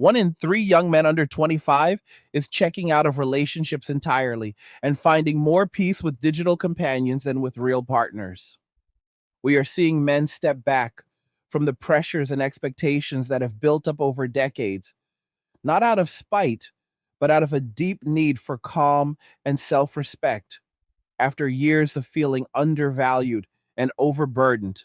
One in three young men under 25 is checking out of relationships entirely and finding more peace with digital companions than with real partners. We are seeing men step back from the pressures and expectations that have built up over decades, not out of spite, but out of a deep need for calm and self respect after years of feeling undervalued and overburdened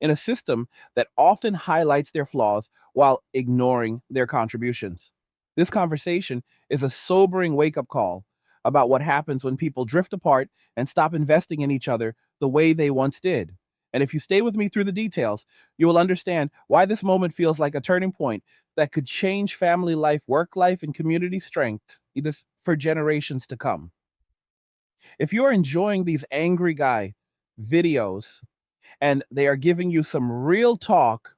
in a system that often highlights their flaws while ignoring their contributions. This conversation is a sobering wake up call about what happens when people drift apart and stop investing in each other the way they once did. And if you stay with me through the details, you will understand why this moment feels like a turning point that could change family life, work life, and community strength either for generations to come. If you're enjoying these angry guy videos and they are giving you some real talk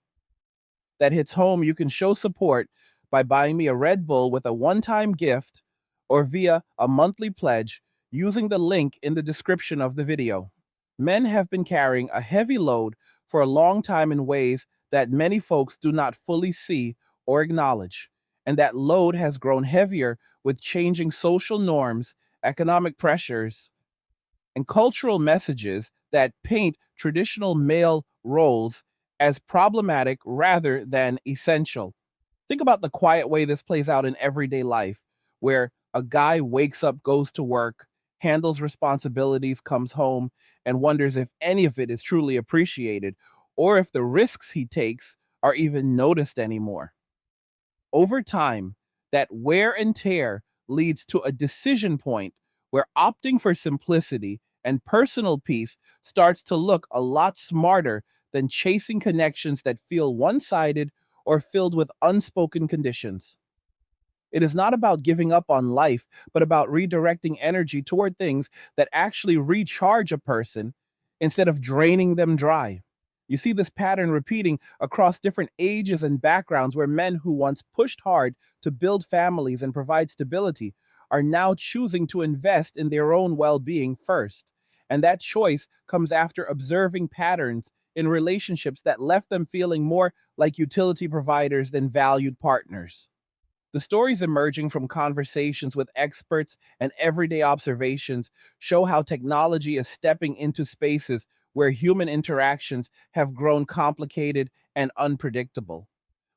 that hits home, you can show support by buying me a Red Bull with a one time gift or via a monthly pledge using the link in the description of the video. Men have been carrying a heavy load for a long time in ways that many folks do not fully see or acknowledge. And that load has grown heavier with changing social norms, economic pressures, and cultural messages that paint traditional male roles as problematic rather than essential. Think about the quiet way this plays out in everyday life, where a guy wakes up, goes to work, handles responsibilities, comes home, and wonders if any of it is truly appreciated or if the risks he takes are even noticed anymore. Over time, that wear and tear leads to a decision point where opting for simplicity and personal peace starts to look a lot smarter than chasing connections that feel one sided or filled with unspoken conditions. It is not about giving up on life, but about redirecting energy toward things that actually recharge a person instead of draining them dry. You see this pattern repeating across different ages and backgrounds where men who once pushed hard to build families and provide stability are now choosing to invest in their own well being first. And that choice comes after observing patterns in relationships that left them feeling more like utility providers than valued partners. The stories emerging from conversations with experts and everyday observations show how technology is stepping into spaces where human interactions have grown complicated and unpredictable.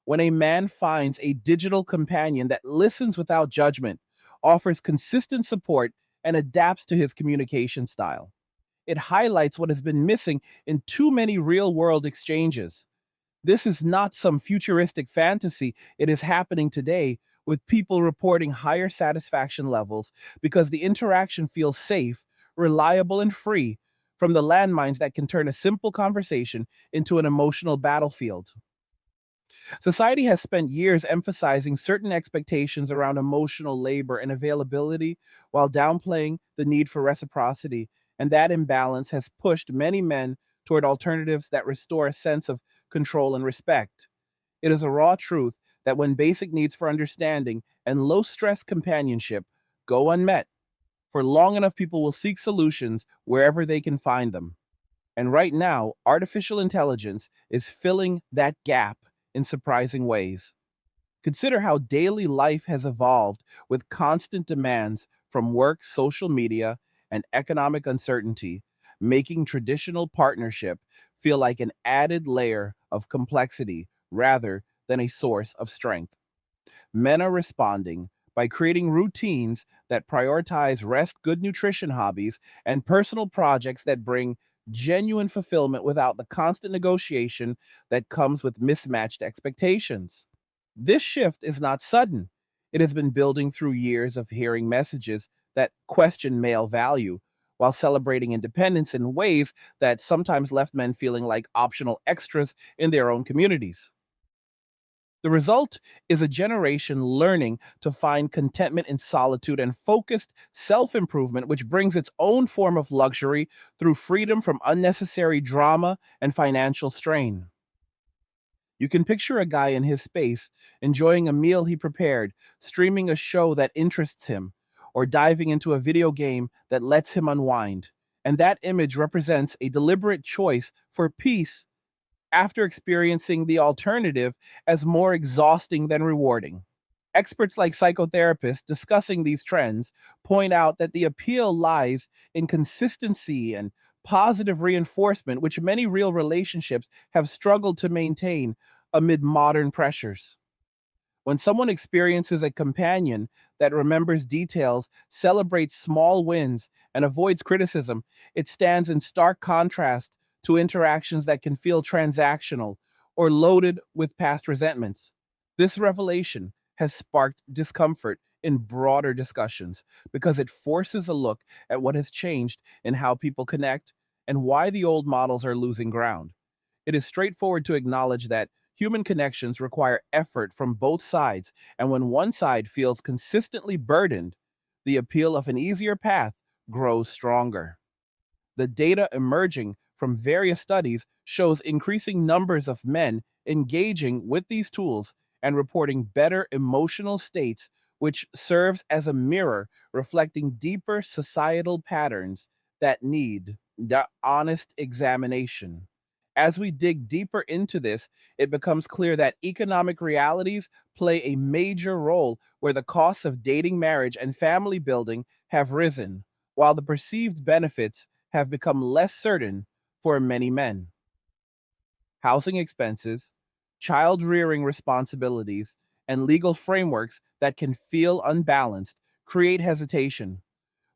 When a man finds a digital companion that listens without judgment, offers consistent support, and adapts to his communication style, it highlights what has been missing in too many real world exchanges. This is not some futuristic fantasy. It is happening today with people reporting higher satisfaction levels because the interaction feels safe, reliable, and free from the landmines that can turn a simple conversation into an emotional battlefield. Society has spent years emphasizing certain expectations around emotional labor and availability while downplaying the need for reciprocity, and that imbalance has pushed many men toward alternatives that restore a sense of control and respect. It is a raw truth that when basic needs for understanding and low stress companionship go unmet, for long enough people will seek solutions wherever they can find them. And right now, artificial intelligence is filling that gap in surprising ways. Consider how daily life has evolved with constant demands from work, social media, and economic uncertainty, making traditional partnership feel like an added layer of complexity rather than a source of strength. Men are responding by creating routines that prioritize rest, good nutrition hobbies, and personal projects that bring genuine fulfillment without the constant negotiation that comes with mismatched expectations. This shift is not sudden. It has been building through years of hearing messages that question male value while celebrating independence in ways that sometimes left men feeling like optional extras in their own communities. The result is a generation learning to find contentment in solitude and focused self improvement, which brings its own form of luxury through freedom from unnecessary drama and financial strain. You can picture a guy in his space, enjoying a meal he prepared, streaming a show that interests him, or diving into a video game that lets him unwind. And that image represents a deliberate choice for peace after experiencing the alternative as more exhausting than rewarding. Experts like psychotherapists discussing these trends point out that the appeal lies in consistency and positive reinforcement, which many real relationships have struggled to maintain amid modern pressures. When someone experiences a companion that remembers details, celebrates small wins, and avoids criticism, it stands in stark contrast to interactions that can feel transactional or loaded with past resentments. This revelation has sparked discomfort in broader discussions because it forces a look at what has changed in how people connect and why the old models are losing ground. It is straightforward to acknowledge that human connections require effort from both sides, and when one side feels consistently burdened, the appeal of an easier path grows stronger. The data emerging from various studies shows increasing numbers of men engaging with these tools and reporting better emotional states, which serves as a mirror reflecting deeper societal patterns that need the honest examination. As we dig deeper into this, it becomes clear that economic realities play a major role where the costs of dating, marriage, and family building have risen, while the perceived benefits have become less certain for many men. Housing expenses, child rearing responsibilities, and legal frameworks that can feel unbalanced create hesitation,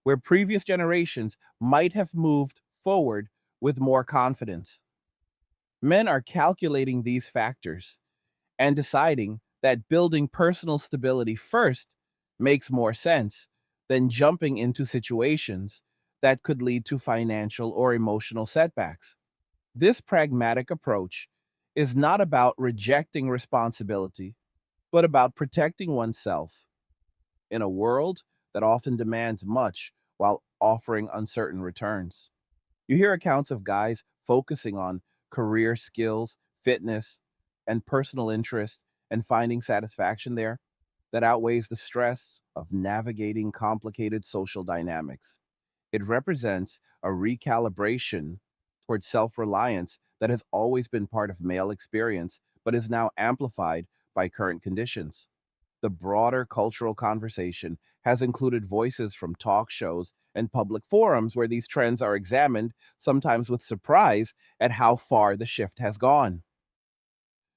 where previous generations might have moved forward with more confidence. Men are calculating these factors and deciding that building personal stability first makes more sense than jumping into situations that could lead to financial or emotional setbacks. This pragmatic approach is not about rejecting responsibility, but about protecting oneself in a world that often demands much while offering uncertain returns. You hear accounts of guys focusing on career skills, fitness, and personal interests and finding satisfaction there that outweighs the stress of navigating complicated social dynamics. It represents a recalibration towards self reliance that has always been part of male experience, but is now amplified by current conditions. The broader cultural conversation has included voices from talk shows and public forums where these trends are examined, sometimes with surprise at how far the shift has gone.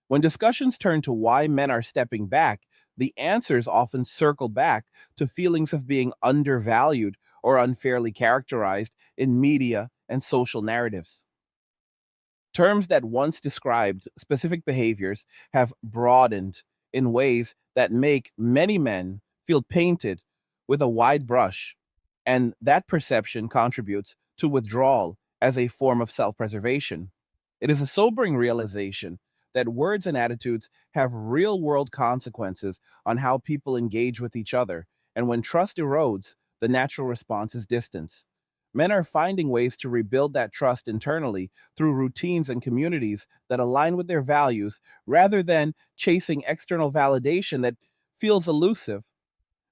When discussions turn to why men are stepping back, the answers often circle back to feelings of being undervalued or unfairly characterized in media and social narratives. Terms that once described specific behaviors have broadened in ways that make many men feel painted with a wide brush, and that perception contributes to withdrawal as a form of self preservation. It is a sobering realization that words and attitudes have real world consequences on how people engage with each other, and when trust erodes, the natural response is distance. Men are finding ways to rebuild that trust internally through routines and communities that align with their values rather than chasing external validation that feels elusive.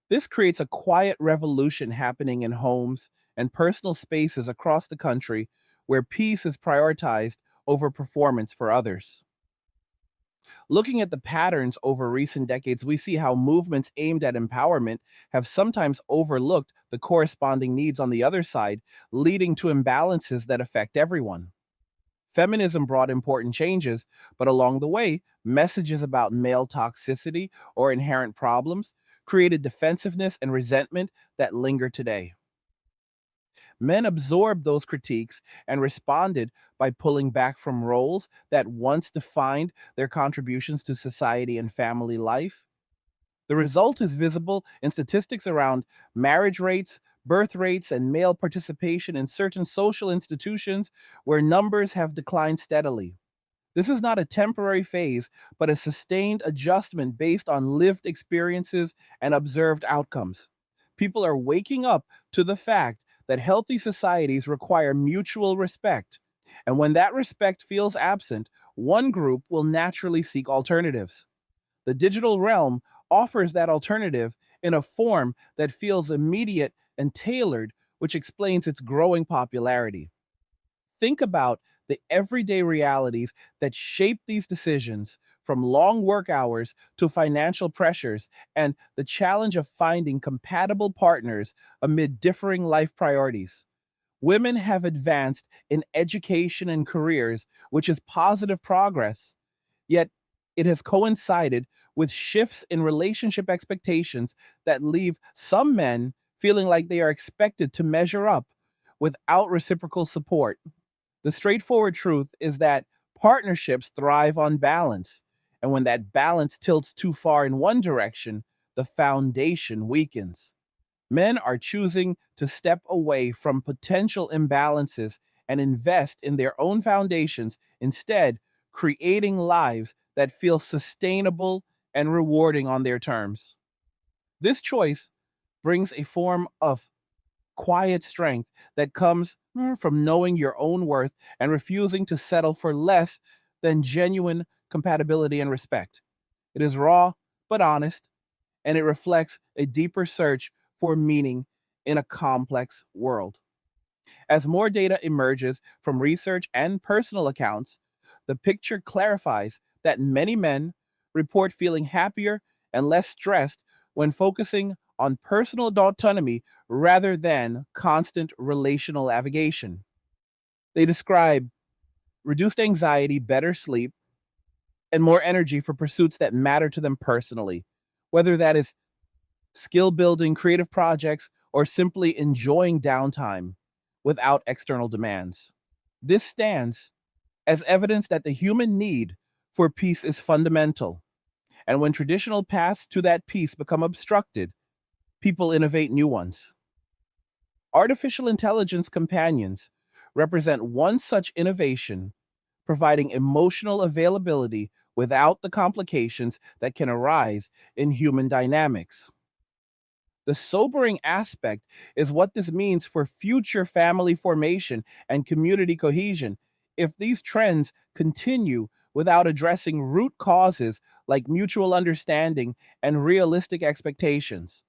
This creates a quiet revolution happening in homes and personal spaces across the country where peace is prioritized over performance for others. Looking at the patterns over recent decades, we see how movements aimed at empowerment have sometimes overlooked the corresponding needs on the other side, leading to imbalances that affect everyone. Feminism brought important changes, but along the way, messages about male toxicity or inherent problems created defensiveness and resentment that linger today. Men absorbed those critiques and responded by pulling back from roles that once defined their contributions to society and family life. The result is visible in statistics around marriage rates, birth rates, and male participation in certain social institutions where numbers have declined steadily. This is not a temporary phase, but a sustained adjustment based on lived experiences and observed outcomes. People are waking up to the fact that healthy societies require mutual respect. And when that respect feels absent, one group will naturally seek alternatives. The digital realm offers that alternative in a form that feels immediate and tailored, which explains its growing popularity. Think about the everyday realities that shape these decisions, from long work hours to financial pressures and the challenge of finding compatible partners amid differing life priorities. Women have advanced in education and careers, which is positive progress, yet it has coincided with shifts in relationship expectations that leave some men feeling like they are expected to measure up without reciprocal support. The straightforward truth is that partnerships thrive on balance, and when that balance tilts too far in one direction, the foundation weakens. Men are choosing to step away from potential imbalances and invest in their own foundations, instead, creating lives that feel sustainable and rewarding on their terms. This choice brings a form of quiet strength that comes from knowing your own worth and refusing to settle for less than genuine compatibility and respect. It is raw but honest, and it reflects a deeper search for meaning in a complex world. As more data emerges from research and personal accounts, the picture clarifies that many men report feeling happier and less stressed when focusing on personal autonomy rather than constant relational navigation. They describe reduced anxiety, better sleep, and more energy for pursuits that matter to them personally, whether that is skill building, creative projects, or simply enjoying downtime without external demands. This stands as evidence that the human need for peace is fundamental. And when traditional paths to that peace become obstructed, people innovate new ones. Artificial intelligence companions represent one such innovation, providing emotional availability without the complications that can arise in human dynamics. The sobering aspect is what this means for future family formation and community cohesion. If these trends continue without addressing root causes like mutual understanding and realistic expectations,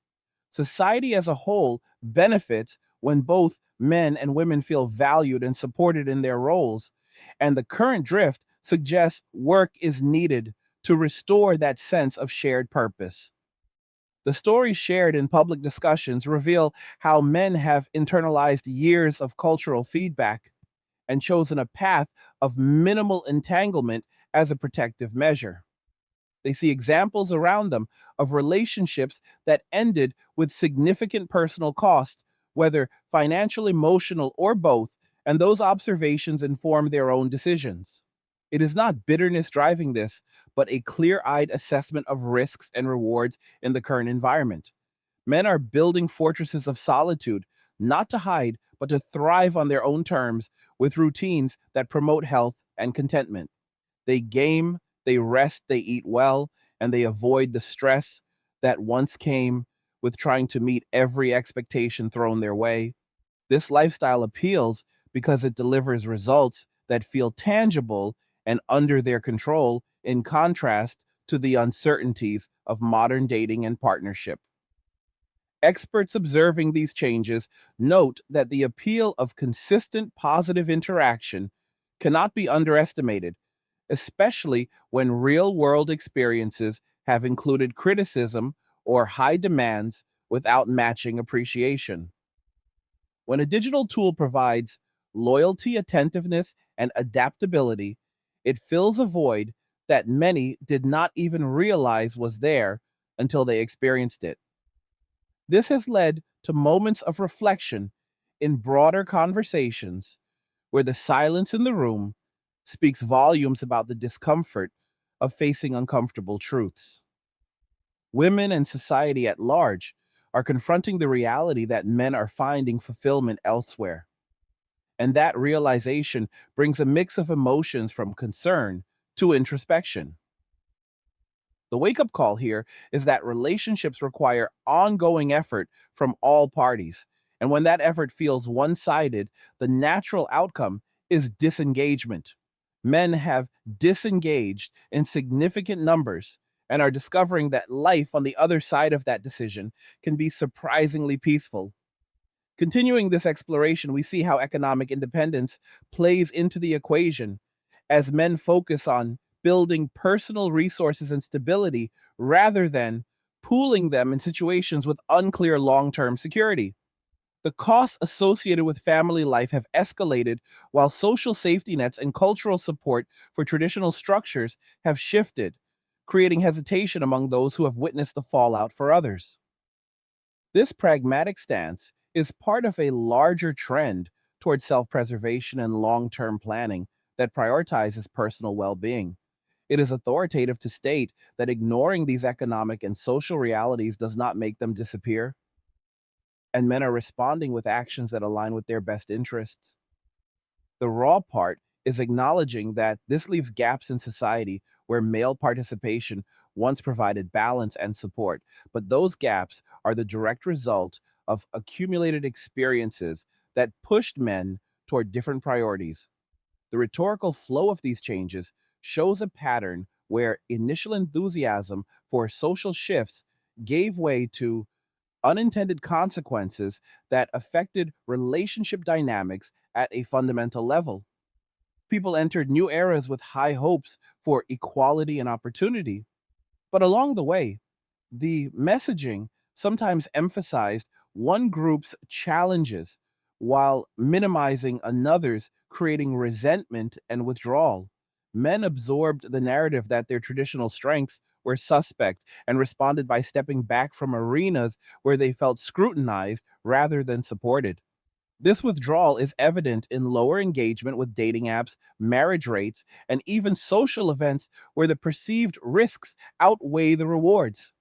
society as a whole benefits when both men and women feel valued and supported in their roles. And the current drift suggests work is needed to restore that sense of shared purpose. The stories shared in public discussions reveal how men have internalized years of cultural feedback and chosen a path of minimal entanglement as a protective measure. They see examples around them of relationships that ended with significant personal cost, whether financial, emotional, or both, and those observations inform their own decisions. It is not bitterness driving this, but a clear eyed assessment of risks and rewards in the current environment. Men are building fortresses of solitude, not to hide, but to thrive on their own terms with routines that promote health and contentment. They game, they rest, they eat well, and they avoid the stress that once came with trying to meet every expectation thrown their way. This lifestyle appeals because it delivers results that feel tangible and under their control, in contrast to the uncertainties of modern dating and partnership. Experts observing these changes note that the appeal of consistent positive interaction cannot be underestimated, especially when real world experiences have included criticism or high demands without matching appreciation. When a digital tool provides loyalty, attentiveness, and adaptability, it fills a void that many did not even realize was there until they experienced it. This has led to moments of reflection in broader conversations where the silence in the room speaks volumes about the discomfort of facing uncomfortable truths. Women and society at large are confronting the reality that men are finding fulfillment elsewhere. And that realization brings a mix of emotions from concern to introspection. The wake up call here is that relationships require ongoing effort from all parties. And when that effort feels one sided, the natural outcome is disengagement. Men have disengaged in significant numbers and are discovering that life on the other side of that decision can be surprisingly peaceful. Continuing this exploration, we see how economic independence plays into the equation as men focus on building personal resources and stability rather than pooling them in situations with unclear long term security. The costs associated with family life have escalated while social safety nets and cultural support for traditional structures have shifted, creating hesitation among those who have witnessed the fallout for others. This pragmatic stance is part of a larger trend towards self preservation and long term planning that prioritizes personal well being. It is authoritative to state that ignoring these economic and social realities does not make them disappear, and men are responding with actions that align with their best interests. The raw part is acknowledging that this leaves gaps in society where male participation once provided balance and support, but those gaps are the direct result of accumulated experiences that pushed men toward different priorities. The rhetorical flow of these changes shows a pattern where initial enthusiasm for social shifts gave way to unintended consequences that affected relationship dynamics at a fundamental level. People entered new eras with high hopes for equality and opportunity, but along the way, the messaging sometimes emphasized one group's challenges while minimizing another's, creating resentment and withdrawal. Men absorbed the narrative that their traditional strengths were suspect and responded by stepping back from arenas where they felt scrutinized rather than supported. This withdrawal is evident in lower engagement with dating apps, marriage rates, and even social events where the perceived risks outweigh the rewards.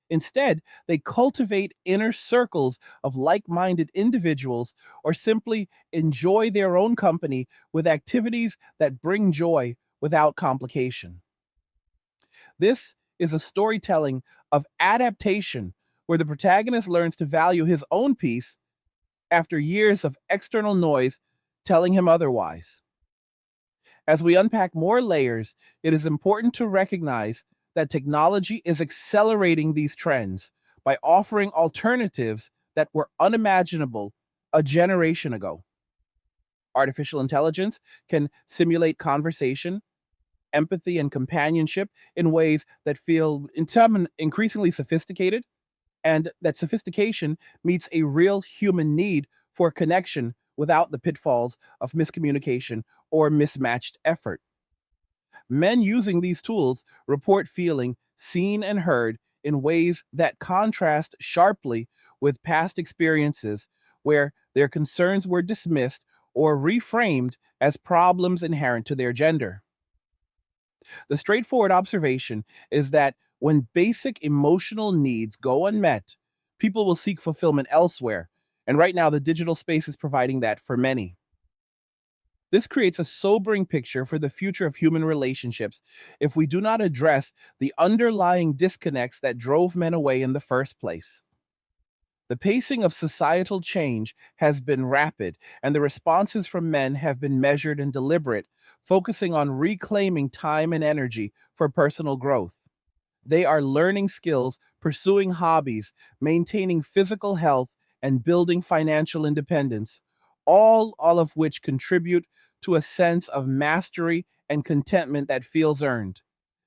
Instead, they cultivate inner circles of like minded individuals or simply enjoy their own company with activities that bring joy without complication. This is a storytelling of adaptation where the protagonist learns to value his own peace after years of external noise telling him otherwise. As we unpack more layers, it is important to recognize that technology is accelerating these trends by offering alternatives that were unimaginable a generation ago. Artificial intelligence can simulate conversation, empathy, and companionship in ways that feel increasingly sophisticated, and that sophistication meets a real human need for connection without the pitfalls of miscommunication or mismatched effort. Men using these tools report feeling seen and heard in ways that contrast sharply with past experiences where their concerns were dismissed or reframed as problems inherent to their gender. The straightforward observation is that when basic emotional needs go unmet, people will seek fulfillment elsewhere. And right now, the digital space is providing that for many. This creates a sobering picture for the future of human relationships if we do not address the underlying disconnects that drove men away in the first place. The pacing of societal change has been rapid, and the responses from men have been measured and deliberate, focusing on reclaiming time and energy for personal growth. They are learning skills, pursuing hobbies, maintaining physical health, and building financial independence, all of which contribute to a sense of mastery and contentment that feels earned.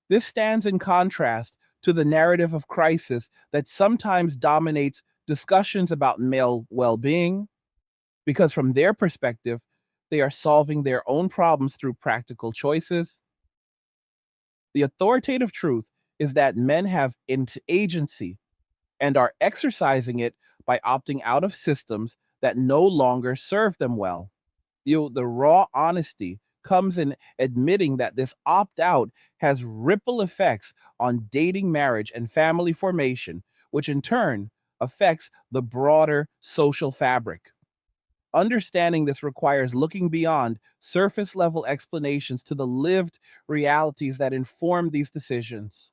This stands in contrast to the narrative of crisis that sometimes dominates discussions about male well being, because from their perspective, they are solving their own problems through practical choices. The authoritative truth is that men have agency and are exercising it by opting out of systems that no longer serve them well. The raw honesty comes in admitting that this opt out has ripple effects on dating, marriage, and family formation, which in turn affects the broader social fabric. Understanding this requires looking beyond surface level explanations to the lived realities that inform these decisions.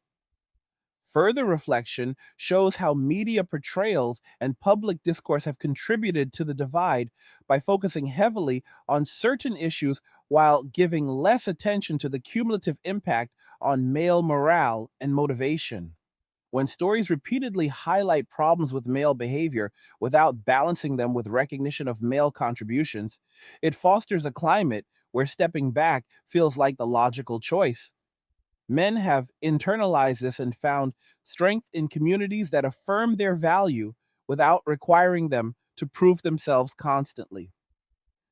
Further reflection shows how media portrayals and public discourse have contributed to the divide by focusing heavily on certain issues while giving less attention to the cumulative impact on male morale and motivation. When stories repeatedly highlight problems with male behavior without balancing them with recognition of male contributions, it fosters a climate where stepping back feels like the logical choice. Men have internalized this and found strength in communities that affirm their value without requiring them to prove themselves constantly.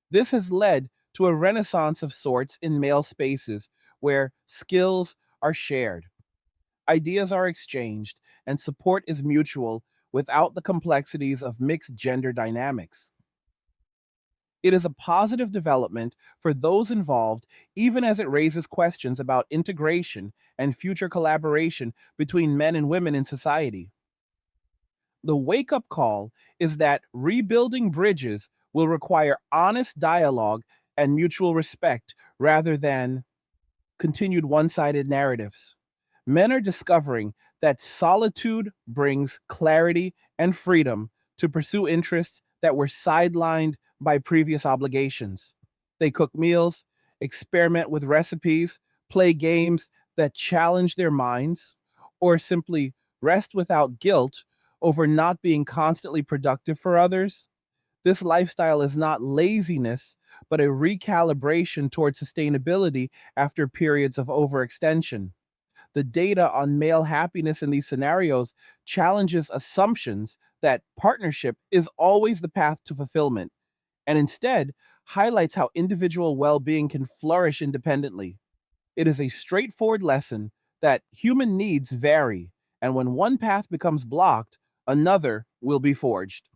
This has led to a renaissance of sorts in male spaces where skills are shared, ideas are exchanged, and support is mutual without the complexities of mixed gender dynamics. It is a positive development for those involved, even as it raises questions about integration and future collaboration between men and women in society. The wake up call is that rebuilding bridges will require honest dialogue and mutual respect rather than continued one sided narratives. Men are discovering that solitude brings clarity and freedom to pursue interests that were sidelined by previous obligations. They cook meals, experiment with recipes, play games that challenge their minds, or simply rest without guilt over not being constantly productive for others. This lifestyle is not laziness, but a recalibration toward sustainability after periods of overextension. The data on male happiness in these scenarios challenges assumptions that partnership is always the path to fulfillment, and instead highlights how individual well being can flourish independently. It is a straightforward lesson that human needs vary, and when one path becomes blocked, another will be forged.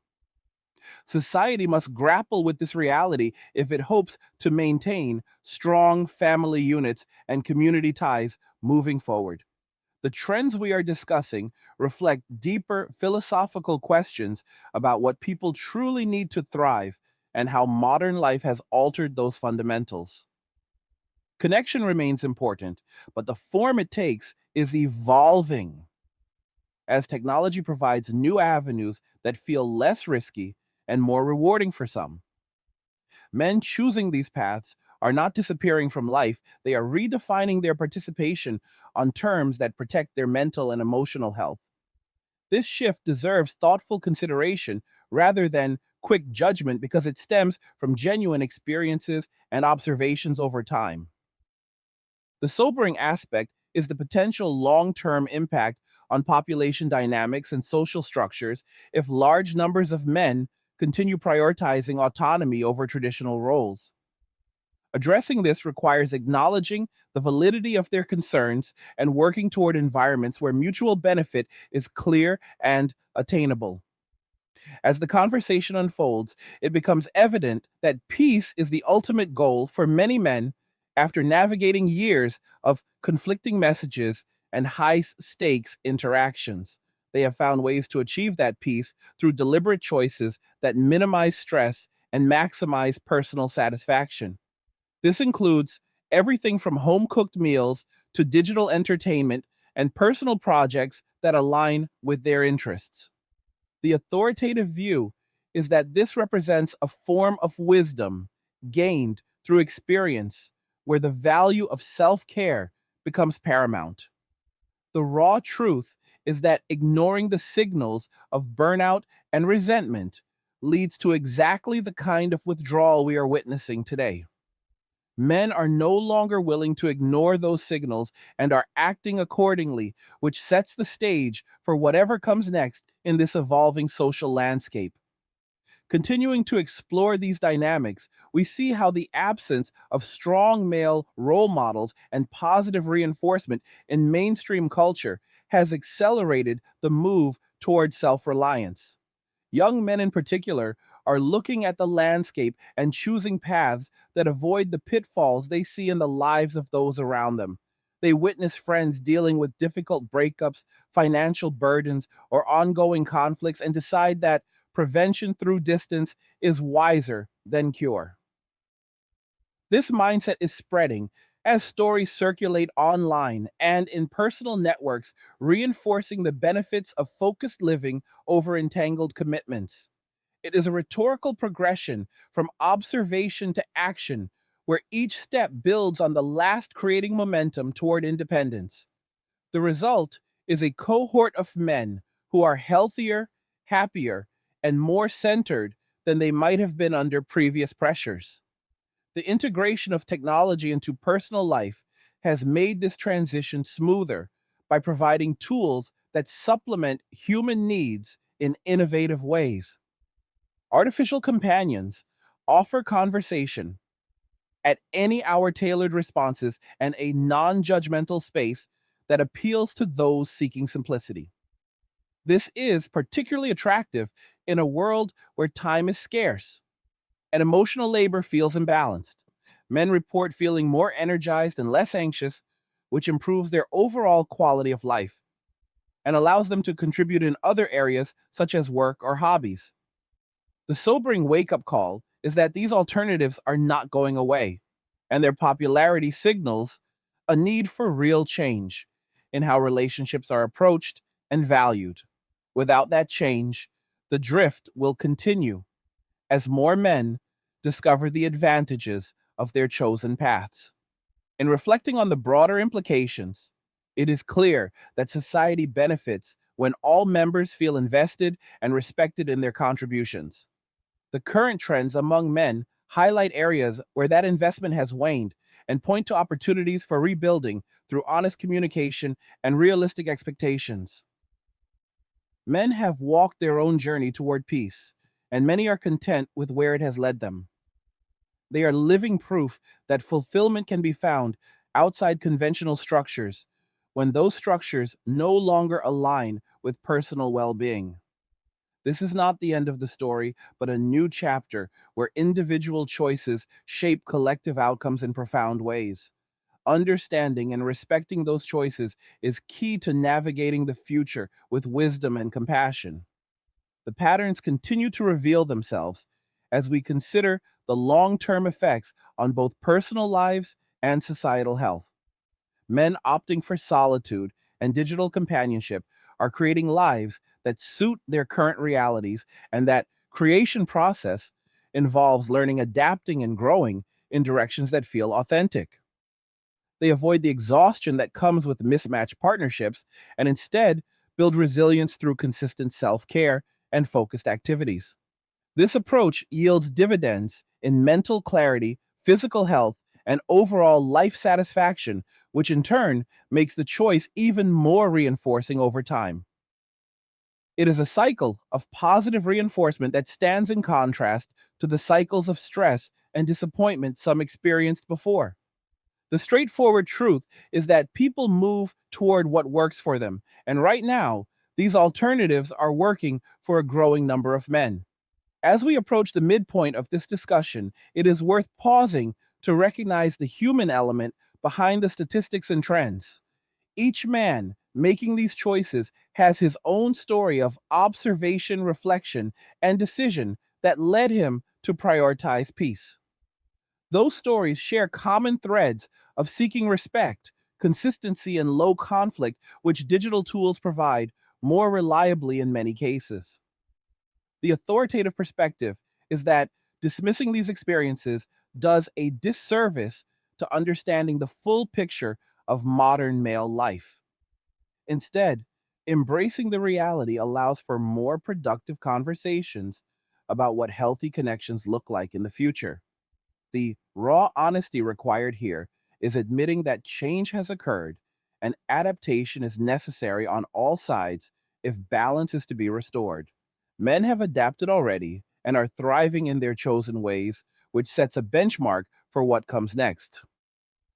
Society must grapple with this reality if it hopes to maintain strong family units and community ties moving forward. The trends we are discussing reflect deeper philosophical questions about what people truly need to thrive and how modern life has altered those fundamentals. Connection remains important, but the form it takes is evolving as technology provides new avenues that feel less risky and more rewarding for some. Men choosing these paths are not disappearing from life, they are redefining their participation on terms that protect their mental and emotional health. This shift deserves thoughtful consideration rather than quick judgment because it stems from genuine experiences and observations over time. The sobering aspect is the potential long term impact on population dynamics and social structures if large numbers of men continue prioritizing autonomy over traditional roles. Addressing this requires acknowledging the validity of their concerns and working toward environments where mutual benefit is clear and attainable. As the conversation unfolds, it becomes evident that peace is the ultimate goal for many men after navigating years of conflicting messages and high stakes interactions. They have found ways to achieve that peace through deliberate choices that minimize stress and maximize personal satisfaction. This includes everything from home cooked meals to digital entertainment and personal projects that align with their interests. The authoritative view is that this represents a form of wisdom gained through experience where the value of self care becomes paramount. The raw truth is that ignoring the signals of burnout and resentment leads to exactly the kind of withdrawal we are witnessing today. Men are no longer willing to ignore those signals and are acting accordingly, which sets the stage for whatever comes next in this evolving social landscape. Continuing to explore these dynamics, we see how the absence of strong male role models and positive reinforcement in mainstream culture has accelerated the move toward self reliance. Young men in particular are looking at the landscape and choosing paths that avoid the pitfalls they see in the lives of those around them. They witness friends dealing with difficult breakups, financial burdens, or ongoing conflicts and decide that prevention through distance is wiser than cure. This mindset is spreading as stories circulate online and in personal networks, reinforcing the benefits of focused living over entangled commitments. It is a rhetorical progression from observation to action, where each step builds on the last, creating momentum toward independence. The result is a cohort of men who are healthier, happier, and more centered than they might have been under previous pressures. The integration of technology into personal life has made this transition smoother by providing tools that supplement human needs in innovative ways. Artificial companions offer conversation at any hour tailored responses and a non judgmental space that appeals to those seeking simplicity. This is particularly attractive in a world where time is scarce and emotional labor feels imbalanced. Men report feeling more energized and less anxious, which improves their overall quality of life and allows them to contribute in other areas such as work or hobbies. The sobering wake up call is that these alternatives are not going away, and their popularity signals a need for real change in how relationships are approached and valued. Without that change, the drift will continue as more men discover the advantages of their chosen paths. In reflecting on the broader implications, it is clear that society benefits when all members feel invested and respected in their contributions. The current trends among men highlight areas where that investment has waned and point to opportunities for rebuilding through honest communication and realistic expectations. Men have walked their own journey toward peace, and many are content with where it has led them. They are living proof that fulfillment can be found outside conventional structures when those structures no longer align with personal well being. This is not the end of the story, but a new chapter where individual choices shape collective outcomes in profound ways. Understanding and respecting those choices is key to navigating the future with wisdom and compassion. The patterns continue to reveal themselves as we consider the long term effects on both personal lives and societal health. Men opting for solitude and digital companionship are creating lives that suit their current realities, and that creation process involves learning, adapting, and growing in directions that feel authentic. They avoid the exhaustion that comes with mismatched partnerships and instead build resilience through consistent self care and focused activities. This approach yields dividends in mental clarity, physical health, and overall life satisfaction, which in turn makes the choice even more reinforcing over time. It is a cycle of positive reinforcement that stands in contrast to the cycles of stress and disappointment some experienced before. The straightforward truth is that people move toward what works for them, and right now, these alternatives are working for a growing number of men. As we approach the midpoint of this discussion, it is worth pausing to recognize the human element behind the statistics and trends. Each man making these choices has his own story of observation, reflection, and decision that led him to prioritize peace. Those stories share common threads of seeking respect, consistency, and low conflict, which digital tools provide more reliably in many cases. The authoritative perspective is that dismissing these experiences does a disservice to understanding the full picture of modern male life. Instead, embracing the reality allows for more productive conversations about what healthy connections look like in the future. The raw honesty required here is admitting that change has occurred and adaptation is necessary on all sides if balance is to be restored. Men have adapted already and are thriving in their chosen ways, which sets a benchmark for what comes next.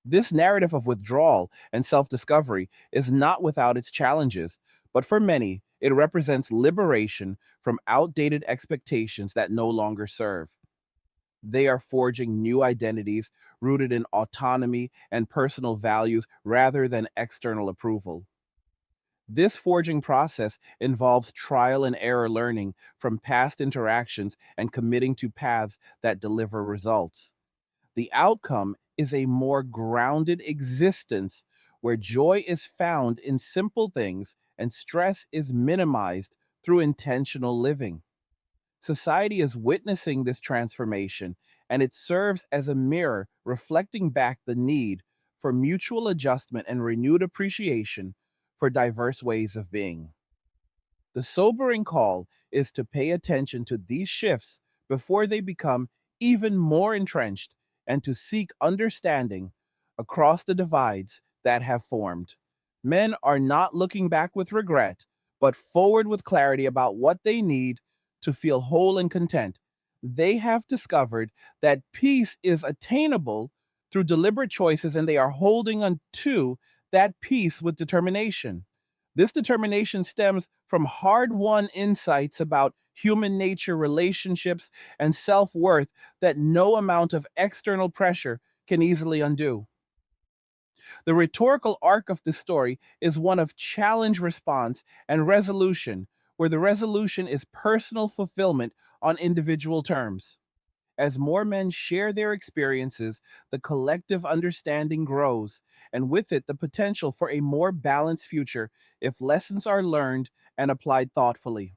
This narrative of withdrawal and self discovery is not without its challenges, but for many, it represents liberation from outdated expectations that no longer serve. They are forging new identities rooted in autonomy and personal values rather than external approval. This forging process involves trial and error learning from past interactions and committing to paths that deliver results. The outcome is a more grounded existence where joy is found in simple things and stress is minimized through intentional living. Society is witnessing this transformation, and it serves as a mirror reflecting back the need for mutual adjustment and renewed appreciation for diverse ways of being. The sobering call is to pay attention to these shifts before they become even more entrenched and to seek understanding across the divides that have formed. Men are not looking back with regret, but forward with clarity about what they need to feel whole and content. They have discovered that peace is attainable through deliberate choices, and they are holding on to that peace with determination. This determination stems from hard won insights about human nature, relationships, and self worth that no amount of external pressure can easily undo. The rhetorical arc of the story is one of challenge response and resolution, where the resolution is personal fulfillment on individual terms. As more men share their experiences, the collective understanding grows, and with it, the potential for a more balanced future if lessons are learned and applied thoughtfully.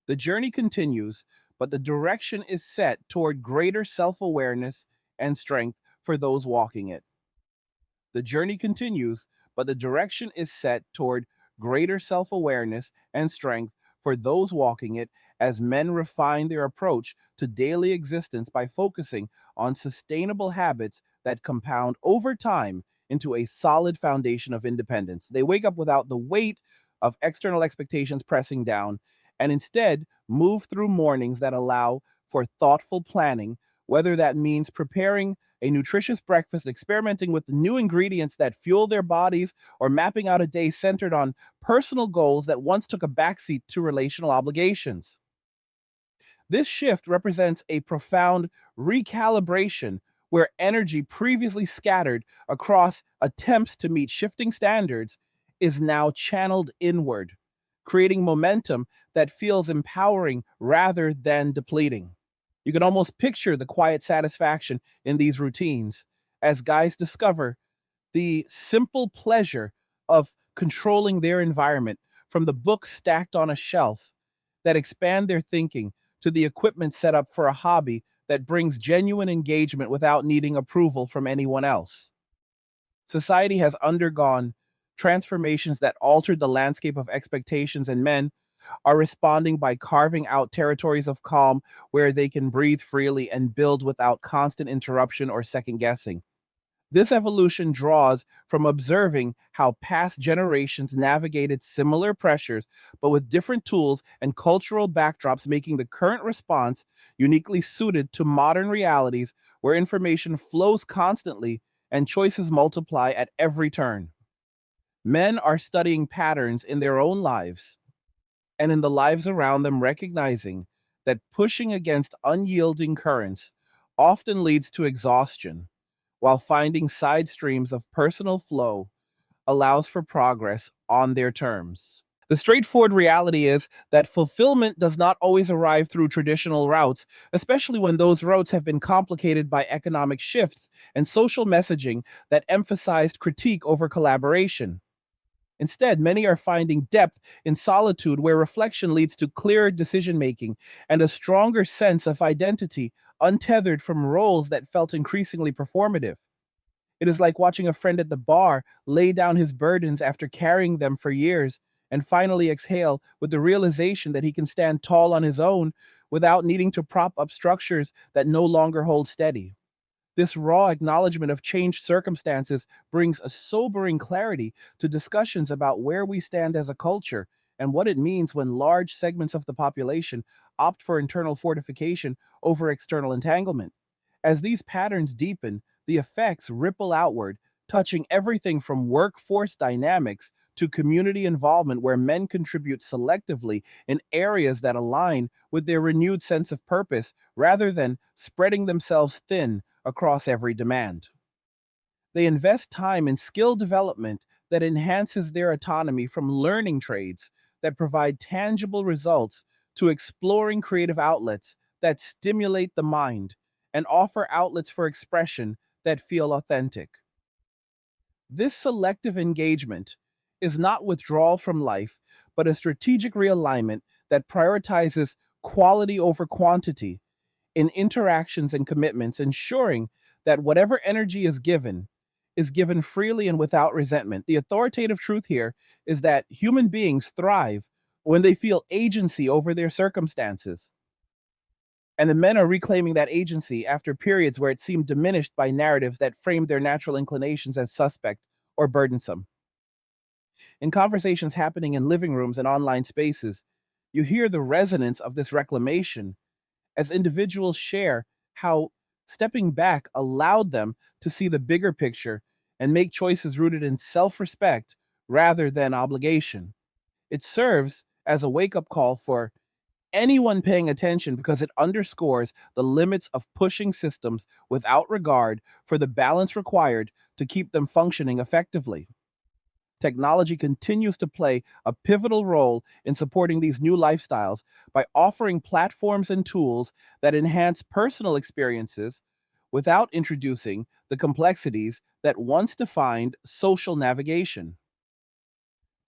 The journey continues, but the direction is set toward greater self awareness and strength for those walking it. The journey continues, but the direction is set toward greater self awareness and strength for those walking it as men refine their approach to daily existence by focusing on sustainable habits that compound over time into a solid foundation of independence. They wake up without the weight of external expectations pressing down and instead move through mornings that allow for thoughtful planning, whether that means preparing a nutritious breakfast, experimenting with the new ingredients that fuel their bodies, or mapping out a day centered on personal goals that once took a backseat to relational obligations. This shift represents a profound recalibration where energy previously scattered across attempts to meet shifting standards is now channeled inward, creating momentum that feels empowering rather than depleting. You can almost picture the quiet satisfaction in these routines as guys discover the simple pleasure of controlling their environment, from the books stacked on a shelf that expand their thinking to the equipment set up for a hobby that brings genuine engagement without needing approval from anyone else. Society has undergone transformations that altered the landscape of expectations, and men are responding by carving out territories of calm where they can breathe freely and build without constant interruption or second guessing. This evolution draws from observing how past generations navigated similar pressures, but with different tools and cultural backdrops, making the current response uniquely suited to modern realities where information flows constantly and choices multiply at every turn. Men are studying patterns in their own lives and in the lives around them, recognizing that pushing against unyielding currents often leads to exhaustion, while finding side streams of personal flow allows for progress on their terms. The straightforward reality is that fulfillment does not always arrive through traditional routes, especially when those routes have been complicated by economic shifts and social messaging that emphasized critique over collaboration. Instead, many are finding depth in solitude where reflection leads to clearer decision making and a stronger sense of identity, untethered from roles that felt increasingly performative. It is like watching a friend at the bar lay down his burdens after carrying them for years and finally exhale with the realization that he can stand tall on his own without needing to prop up structures that no longer hold steady. This raw acknowledgement of changed circumstances brings a sobering clarity to discussions about where we stand as a culture and what it means when large segments of the population opt for internal fortification over external entanglement. As these patterns deepen, the effects ripple outward, touching everything from workforce dynamics to community involvement, where men contribute selectively in areas that align with their renewed sense of purpose rather than spreading themselves thin across every demand. They invest time in skill development that enhances their autonomy, from learning trades that provide tangible results to exploring creative outlets that stimulate the mind and offer outlets for expression that feel authentic. This selective engagement is not withdrawal from life, but a strategic realignment that prioritizes quality over quantity in interactions and commitments, ensuring that whatever energy is given freely and without resentment. The authoritative truth here is that human beings thrive when they feel agency over their circumstances. And the men are reclaiming that agency after periods where it seemed diminished by narratives that framed their natural inclinations as suspect or burdensome. In conversations happening in living rooms and online spaces, you hear the resonance of this reclamation as individuals share how stepping back allowed them to see the bigger picture and make choices rooted in self respect rather than obligation. It serves as a wake up call for anyone paying attention because it underscores the limits of pushing systems without regard for the balance required to keep them functioning effectively. Technology continues to play a pivotal role in supporting these new lifestyles by offering platforms and tools that enhance personal experiences without introducing the complexities that once defined social navigation.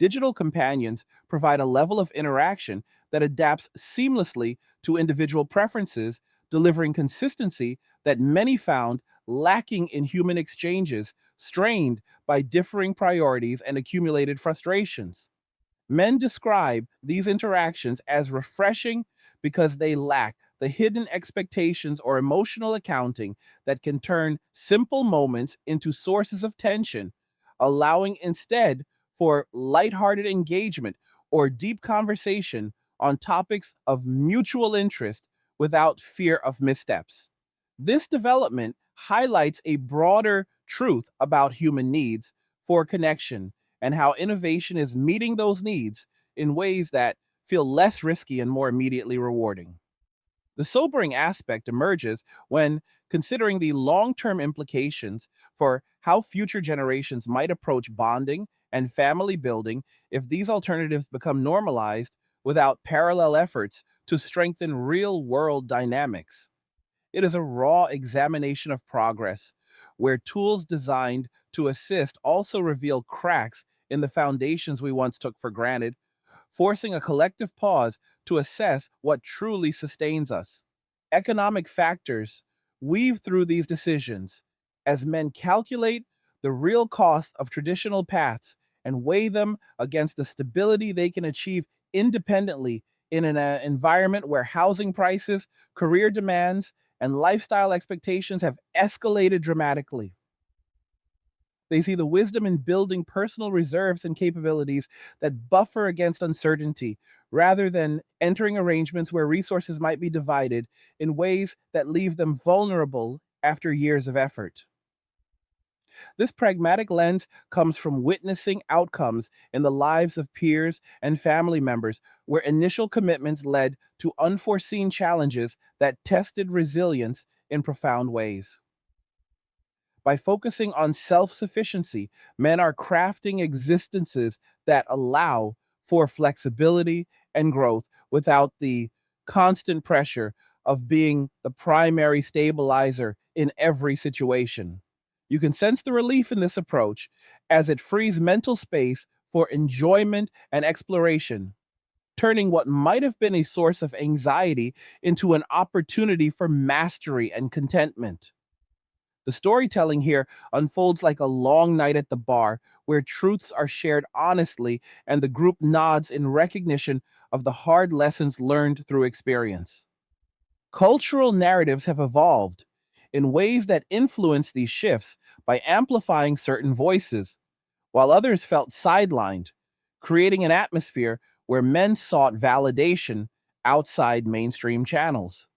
Digital companions provide a level of interaction that adapts seamlessly to individual preferences, delivering consistency that many found lacking in human exchanges, strained by differing priorities and accumulated frustrations. Men describe these interactions as refreshing because they lack the hidden expectations or emotional accounting that can turn simple moments into sources of tension, allowing instead for lighthearted engagement or deep conversation on topics of mutual interest without fear of missteps. This development highlights a broader truth about human needs for connection and how innovation is meeting those needs in ways that feel less risky and more immediately rewarding. The sobering aspect emerges when considering the long term implications for how future generations might approach bonding and family building if these alternatives become normalized without parallel efforts to strengthen real world dynamics. It is a raw examination of progress, where tools designed to assist also reveal cracks in the foundations we once took for granted, forcing a collective pause to assess what truly sustains us. Economic factors weave through these decisions as men calculate the real cost of traditional paths and weigh them against the stability they can achieve independently in an environment where housing prices, career demands, and lifestyle expectations have escalated dramatically. They see the wisdom in building personal reserves and capabilities that buffer against uncertainty, rather than entering arrangements where resources might be divided in ways that leave them vulnerable after years of effort. This pragmatic lens comes from witnessing outcomes in the lives of peers and family members where initial commitments led to unforeseen challenges that tested resilience in profound ways. By focusing on self sufficiency, men are crafting existences that allow for flexibility and growth without the constant pressure of being the primary stabilizer in every situation. You can sense the relief in this approach as it frees mental space for enjoyment and exploration, turning what might have been a source of anxiety into an opportunity for mastery and contentment. The storytelling here unfolds like a long night at the bar, where truths are shared honestly and the group nods in recognition of the hard lessons learned through experience. Cultural narratives have evolved in ways that influence these shifts by amplifying certain voices, while others felt sidelined, creating an atmosphere where men sought validation outside mainstream channels.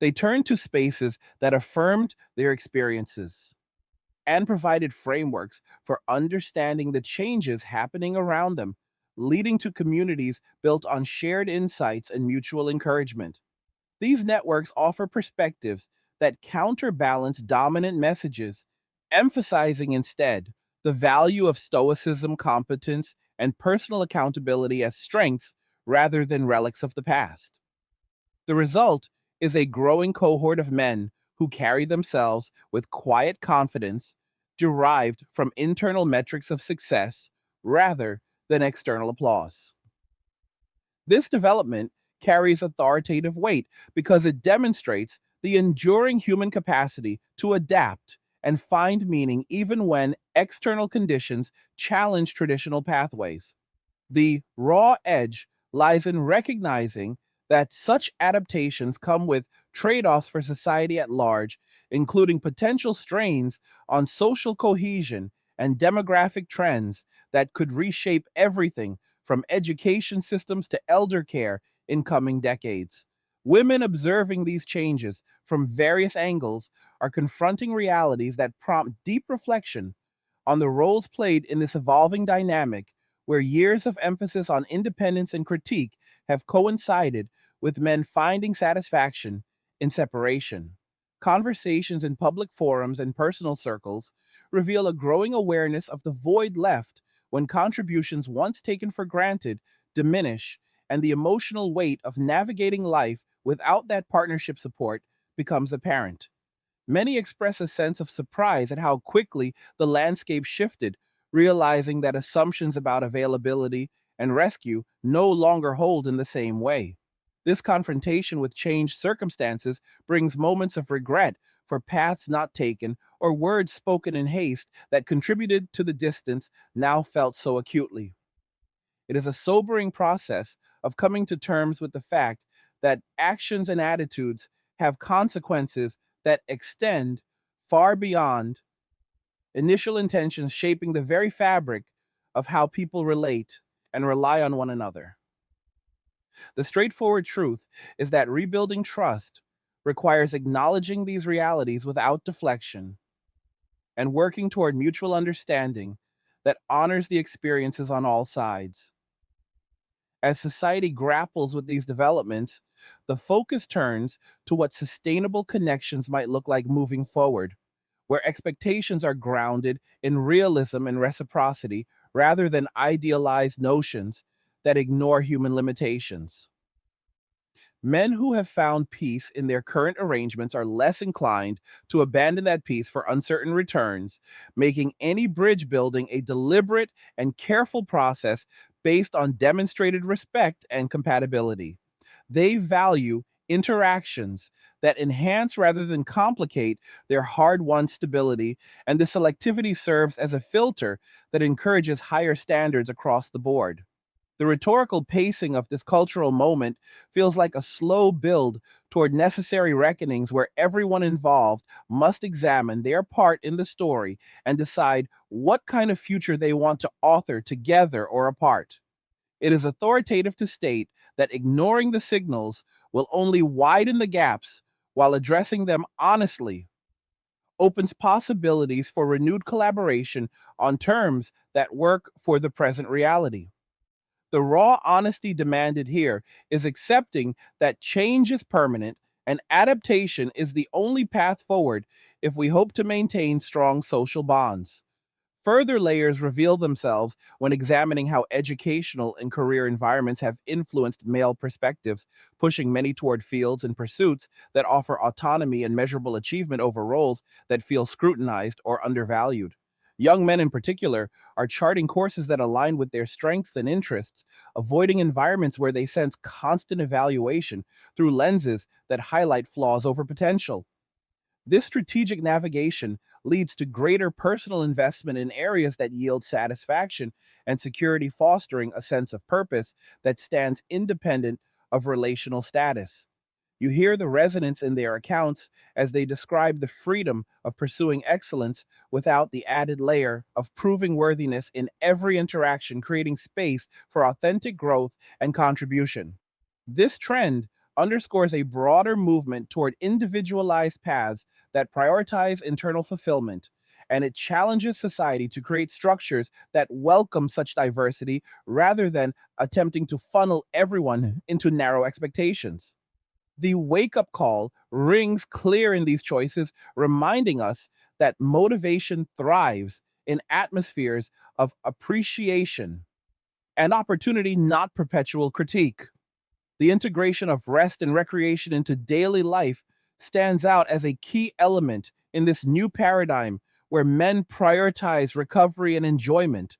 They turned to spaces that affirmed their experiences and provided frameworks for understanding the changes happening around them, leading to communities built on shared insights and mutual encouragement. These networks offer perspectives that counterbalance dominant messages, emphasizing instead the value of stoicism, competence, and personal accountability as strengths rather than relics of the past. The result is a growing cohort of men who carry themselves with quiet confidence derived from internal metrics of success rather than external applause. This development carries authoritative weight because it demonstrates the enduring human capacity to adapt and find meaning even when external conditions challenge traditional pathways. The raw edge lies in recognizing that such adaptations come with trade offs for society at large, including potential strains on social cohesion and demographic trends that could reshape everything from education systems to elder care in coming decades. Women observing these changes from various angles are confronting realities that prompt deep reflection on the roles played in this evolving dynamic, where years of emphasis on independence and critique have coincided with men finding satisfaction in separation. Conversations in public forums and personal circles reveal a growing awareness of the void left when contributions once taken for granted diminish, and the emotional weight of navigating life without that partnership support becomes apparent. Many express a sense of surprise at how quickly the landscape shifted, realizing that assumptions about availability and rescue no longer hold in the same way. This confrontation with changed circumstances brings moments of regret for paths not taken or words spoken in haste that contributed to the distance now felt so acutely. It is a sobering process of coming to terms with the fact that actions and attitudes have consequences that extend far beyond initial intentions, shaping the very fabric of how people relate and rely on one another. The straightforward truth is that rebuilding trust requires acknowledging these realities without deflection and working toward mutual understanding that honors the experiences on all sides. As society grapples with these developments, the focus turns to what sustainable connections might look like moving forward, where expectations are grounded in realism and reciprocity rather than idealized notions that ignore human limitations. Men who have found peace in their current arrangements are less inclined to abandon that peace for uncertain returns, making any bridge building a deliberate and careful process based on demonstrated respect and compatibility. They value interactions that enhance rather than complicate their hard won stability, and the selectivity serves as a filter that encourages higher standards across the board. The rhetorical pacing of this cultural moment feels like a slow build toward necessary reckonings where everyone involved must examine their part in the story and decide what kind of future they want to author together or apart. It is authoritative to state that ignoring the signals will only widen the gaps, while addressing them honestly opens possibilities for renewed collaboration on terms that work for the present reality. The raw honesty demanded here is accepting that change is permanent and adaptation is the only path forward if we hope to maintain strong social bonds. Further layers reveal themselves when examining how educational and career environments have influenced male perspectives, pushing many toward fields and pursuits that offer autonomy and measurable achievement over roles that feel scrutinized or undervalued. Young men, in particular, are charting courses that align with their strengths and interests, avoiding environments where they sense constant evaluation through lenses that highlight flaws over potential. This strategic navigation leads to greater personal investment in areas that yield satisfaction and security, fostering a sense of purpose that stands independent of relational status. You hear the resonance in their accounts as they describe the freedom of pursuing excellence without the added layer of proving worthiness in every interaction, creating space for authentic growth and contribution. This trend underscores a broader movement toward individualized paths that prioritize internal fulfillment, and it challenges society to create structures that welcome such diversity rather than attempting to funnel everyone into narrow expectations. The wake up call rings clear in these choices, reminding us that motivation thrives in atmospheres of appreciation and opportunity, not perpetual critique. The integration of rest and recreation into daily life stands out as a key element in this new paradigm where men prioritize recovery and enjoyment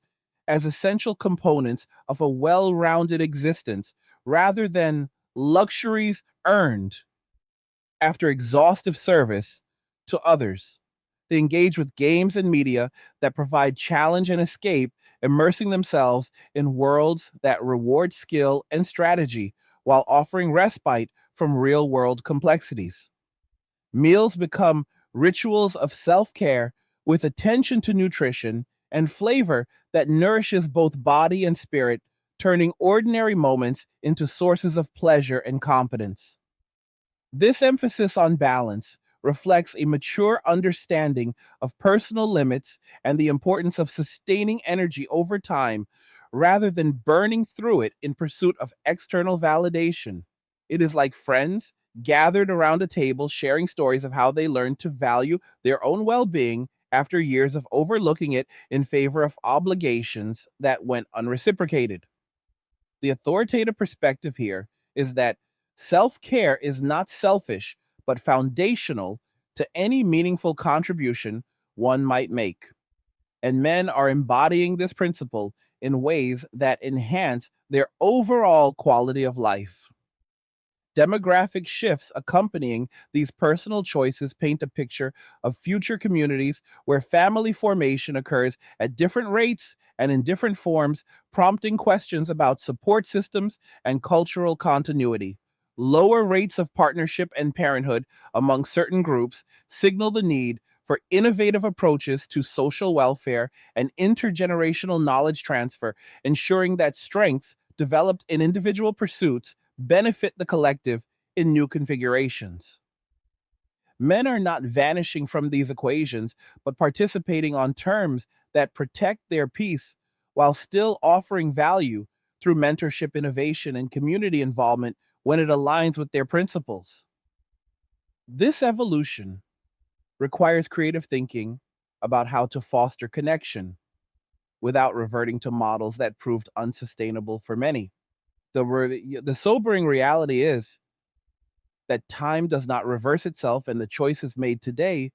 as essential components of a well rounded existence rather than luxuries earned after exhaustive service to others. They engage with games and media that provide challenge and escape, immersing themselves in worlds that reward skill and strategy while offering respite from real world complexities. Meals become rituals of self care with attention to nutrition and flavor that nourishes both body and spirit, turning ordinary moments into sources of pleasure and competence. This emphasis on balance reflects a mature understanding of personal limits and the importance of sustaining energy over time rather than burning through it in pursuit of external validation. It is like friends gathered around a table sharing stories of how they learned to value their own well being after years of overlooking it in favor of obligations that went unreciprocated. The authoritative perspective here is that self care is not selfish, but foundational to any meaningful contribution one might make. And men are embodying this principle in ways that enhance their overall quality of life. Demographic shifts accompanying these personal choices paint a picture of future communities where family formation occurs at different rates and in different forms, prompting questions about support systems and cultural continuity. Lower rates of partnership and parenthood among certain groups signal the need for innovative approaches to social welfare and intergenerational knowledge transfer, ensuring that strengths developed in individual pursuits benefit the collective in new configurations. Men are not vanishing from these equations, but participating on terms that protect their peace while still offering value through mentorship, innovation, and community involvement when it aligns with their principles. This evolution requires creative thinking about how to foster connection without reverting to models that proved unsustainable for many. The sobering reality is that time does not reverse itself, and the choices made today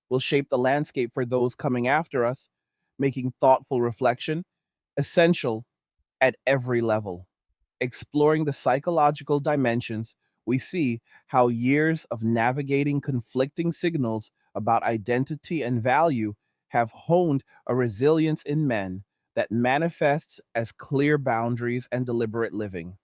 will shape the landscape for those coming after us, making thoughtful reflection essential at every level. Exploring the psychological dimensions, we see how years of navigating conflicting signals about identity and value have honed a resilience in men that manifests as clear boundaries and deliberate living.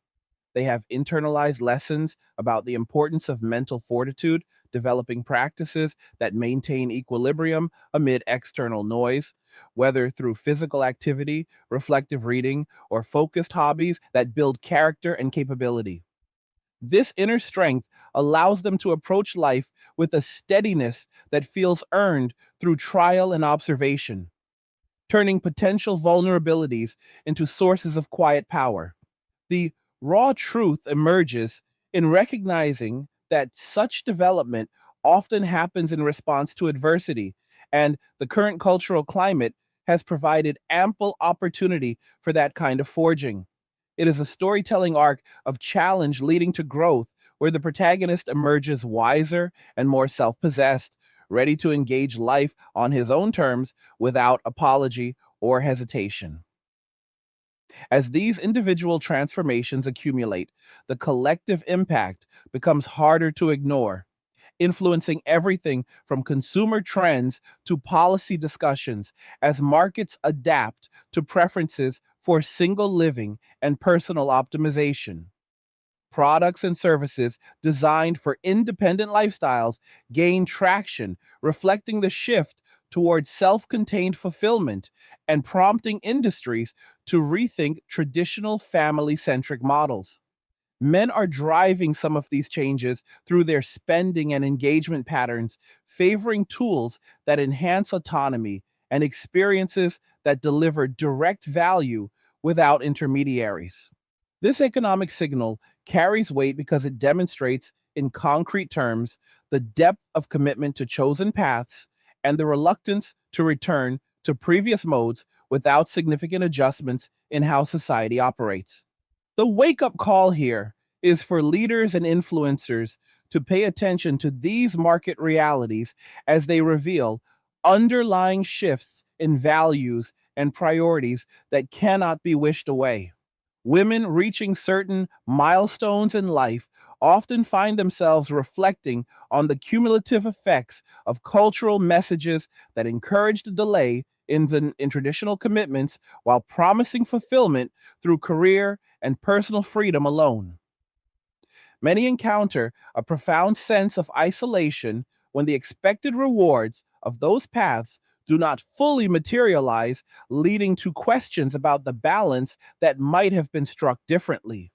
They have internalized lessons about the importance of mental fortitude, developing practices that maintain equilibrium amid external noise, whether through physical activity, reflective reading, or focused hobbies that build character and capability. This inner strength allows them to approach life with a steadiness that feels earned through trial and observation, turning potential vulnerabilities into sources of quiet power. The raw truth emerges in recognizing that such development often happens in response to adversity, and the current cultural climate has provided ample opportunity for that kind of forging. It is a storytelling arc of challenge leading to growth, where the protagonist emerges wiser and more self possessed, ready to engage life on his own terms without apology or hesitation. As these individual transformations accumulate, the collective impact becomes harder to ignore, influencing everything from consumer trends to policy discussions as markets adapt to preferences for single living and personal optimization. Products and services designed for independent lifestyles gain traction, reflecting the shift towards self contained fulfillment and prompting industries to rethink traditional family centric models. Men are driving some of these changes through their spending and engagement patterns, favoring tools that enhance autonomy and experiences that deliver direct value without intermediaries. This economic signal carries weight because it demonstrates, in concrete terms, the depth of commitment to chosen paths and the reluctance to return to previous modes without significant adjustments in how society operates. The wake up call here is for leaders and influencers to pay attention to these market realities as they reveal underlying shifts in values and priorities that cannot be wished away. Women reaching certain milestones in life often find themselves reflecting on the cumulative effects of cultural messages that encourage the delay in traditional commitments while promising fulfillment through career and personal freedom alone. Many encounter a profound sense of isolation when the expected rewards of those paths do not fully materialize, leading to questions about the balance that might have been struck differently.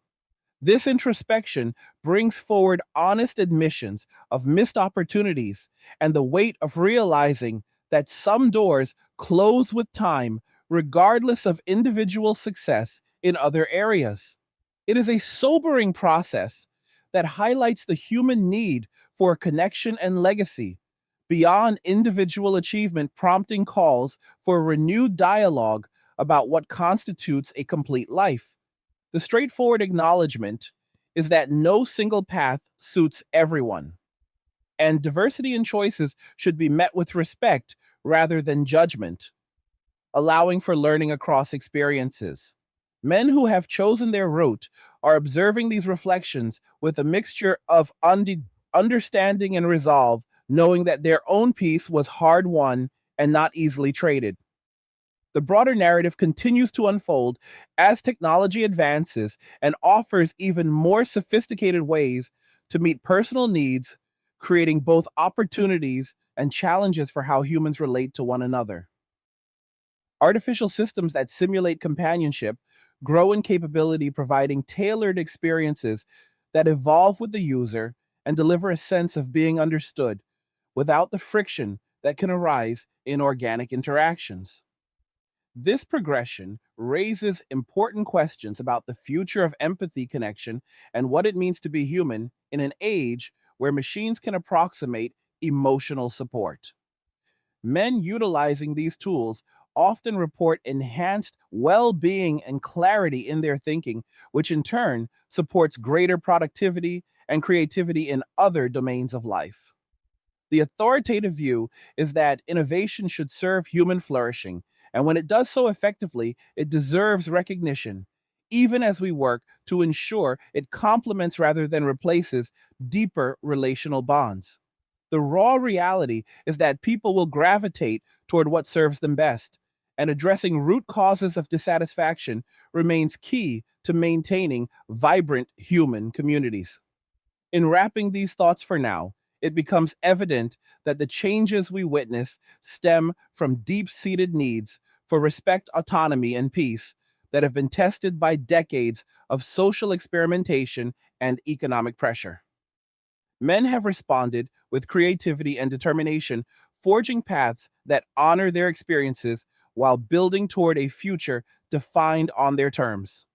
This introspection brings forward honest admissions of missed opportunities and the weight of realizing that some doors close with time, regardless of individual success in other areas. It is a sobering process that highlights the human need for connection and legacy, beyond individual achievement, prompting calls for renewed dialogue about what constitutes a complete life. The straightforward acknowledgement is that no single path suits everyone, and diversity in choices should be met with respect rather than judgment, allowing for learning across experiences. Men who have chosen their route are observing these reflections with a mixture of understanding and resolve, knowing that their own peace was hard won and not easily traded. The broader narrative continues to unfold as technology advances and offers even more sophisticated ways to meet personal needs, creating both opportunities and challenges for how humans relate to one another. Artificial systems that simulate companionship grow in capability, providing tailored experiences that evolve with the user and deliver a sense of being understood without the friction that can arise in organic interactions. This progression raises important questions about the future of empathy, connection, and what it means to be human in an age where machines can approximate emotional support. Men utilizing these tools often report enhanced well being and clarity in their thinking, which in turn supports greater productivity and creativity in other domains of life. The authoritative view is that innovation should serve human flourishing, and when it does so effectively, it deserves recognition, even as we work to ensure it complements rather than replaces deeper relational bonds. The raw reality is that people will gravitate toward what serves them best, and addressing root causes of dissatisfaction remains key to maintaining vibrant human communities. In wrapping these thoughts for now, it becomes evident that the changes we witness stem from deep seated needs for respect, autonomy, and peace that have been tested by decades of social experimentation and economic pressure. Men have responded with creativity and determination, forging paths that honor their experiences while building toward a future defined on their terms.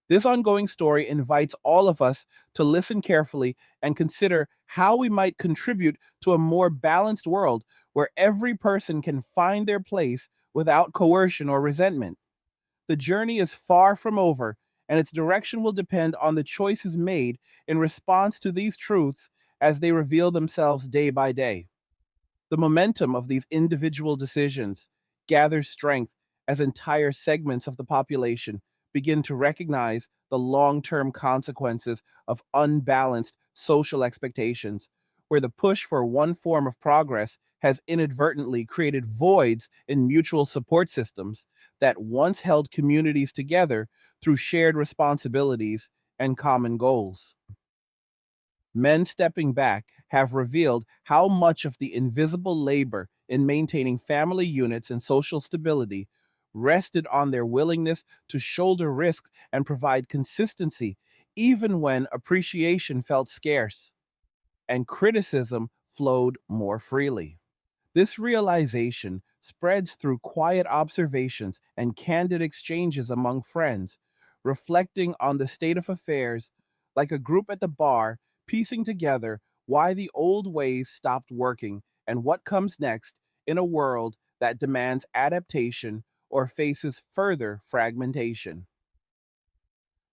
This ongoing story invites all of us to listen carefully and consider how we might contribute to a more balanced world where every person can find their place without coercion or resentment. The journey is far from over, and its direction will depend on the choices made in response to these truths as they reveal themselves day by day. The momentum of these individual decisions gathers strength as entire segments of the population begin to recognize the long term consequences of unbalanced social expectations, where the push for one form of progress has inadvertently created voids in mutual support systems that once held communities together through shared responsibilities and common goals. Men stepping back have revealed how much of the invisible labor in maintaining family units and social stability rested on their willingness to shoulder risks and provide consistency, even when appreciation felt scarce and criticism flowed more freely. This realization spreads through quiet observations and candid exchanges among friends, reflecting on the state of affairs like a group at the bar, piecing together why the old ways stopped working and what comes next in a world that demands adaptation or faces further fragmentation.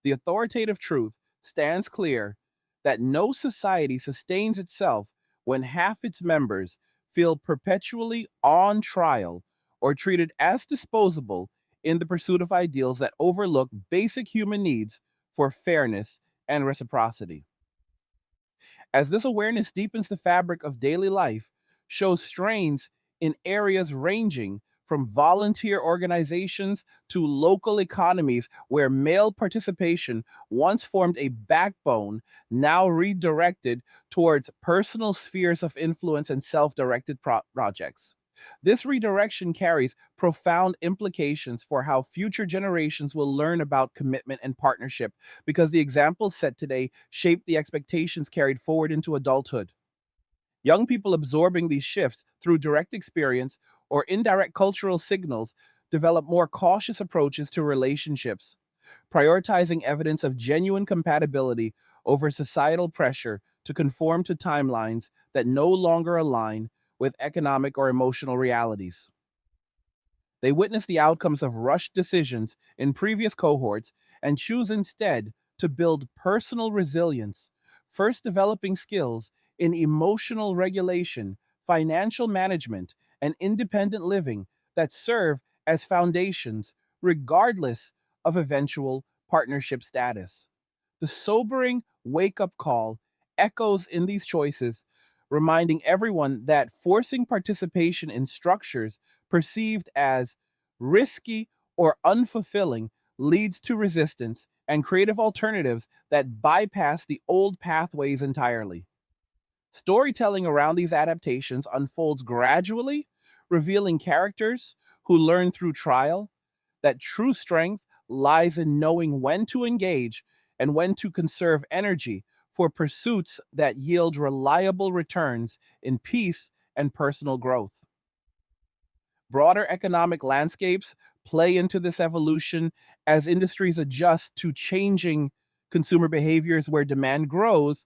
The authoritative truth stands clear that no society sustains itself when half its members feel perpetually on trial or treated as disposable in the pursuit of ideals that overlook basic human needs for fairness and reciprocity. As this awareness deepens the fabric of daily life, shows strains in areas ranging from volunteer organizations to local economies where male participation once formed a backbone, now redirected towards personal spheres of influence and self directed projects. This redirection carries profound implications for how future generations will learn about commitment and partnership because the examples set today shape the expectations carried forward into adulthood. Young people absorbing these shifts through direct experience or indirect cultural signals develop more cautious approaches to relationships, prioritizing evidence of genuine compatibility over societal pressure to conform to timelines that no longer align with economic or emotional realities. They witness the outcomes of rushed decisions in previous cohorts and choose instead to build personal resilience, first developing skills in emotional regulation, financial management, and independent living that serve as foundations regardless of eventual partnership status. The sobering wake up call echoes in these choices, reminding everyone that forcing participation in structures perceived as risky or unfulfilling leads to resistance and creative alternatives that bypass the old pathways entirely. Storytelling around these adaptations unfolds gradually, revealing characters who learn through trial that true strength lies in knowing when to engage and when to conserve energy for pursuits that yield reliable returns in peace and personal growth. Broader economic landscapes play into this evolution as industries adjust to changing consumer behaviors where demand grows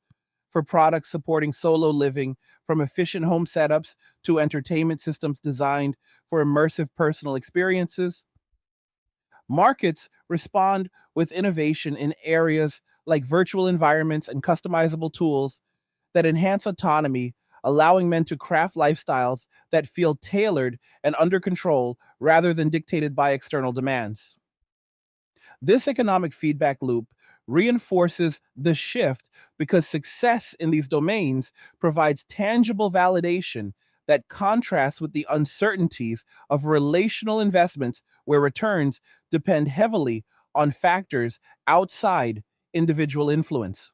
for products supporting solo living, from efficient home setups to entertainment systems designed for immersive personal experiences. Markets respond with innovation in areas like virtual environments and customizable tools that enhance autonomy, allowing men to craft lifestyles that feel tailored and under control rather than dictated by external demands. This economic feedback loop reinforces the shift because success in these domains provides tangible validation that contrasts with the uncertainties of relational investments where returns depend heavily on factors outside individual influence.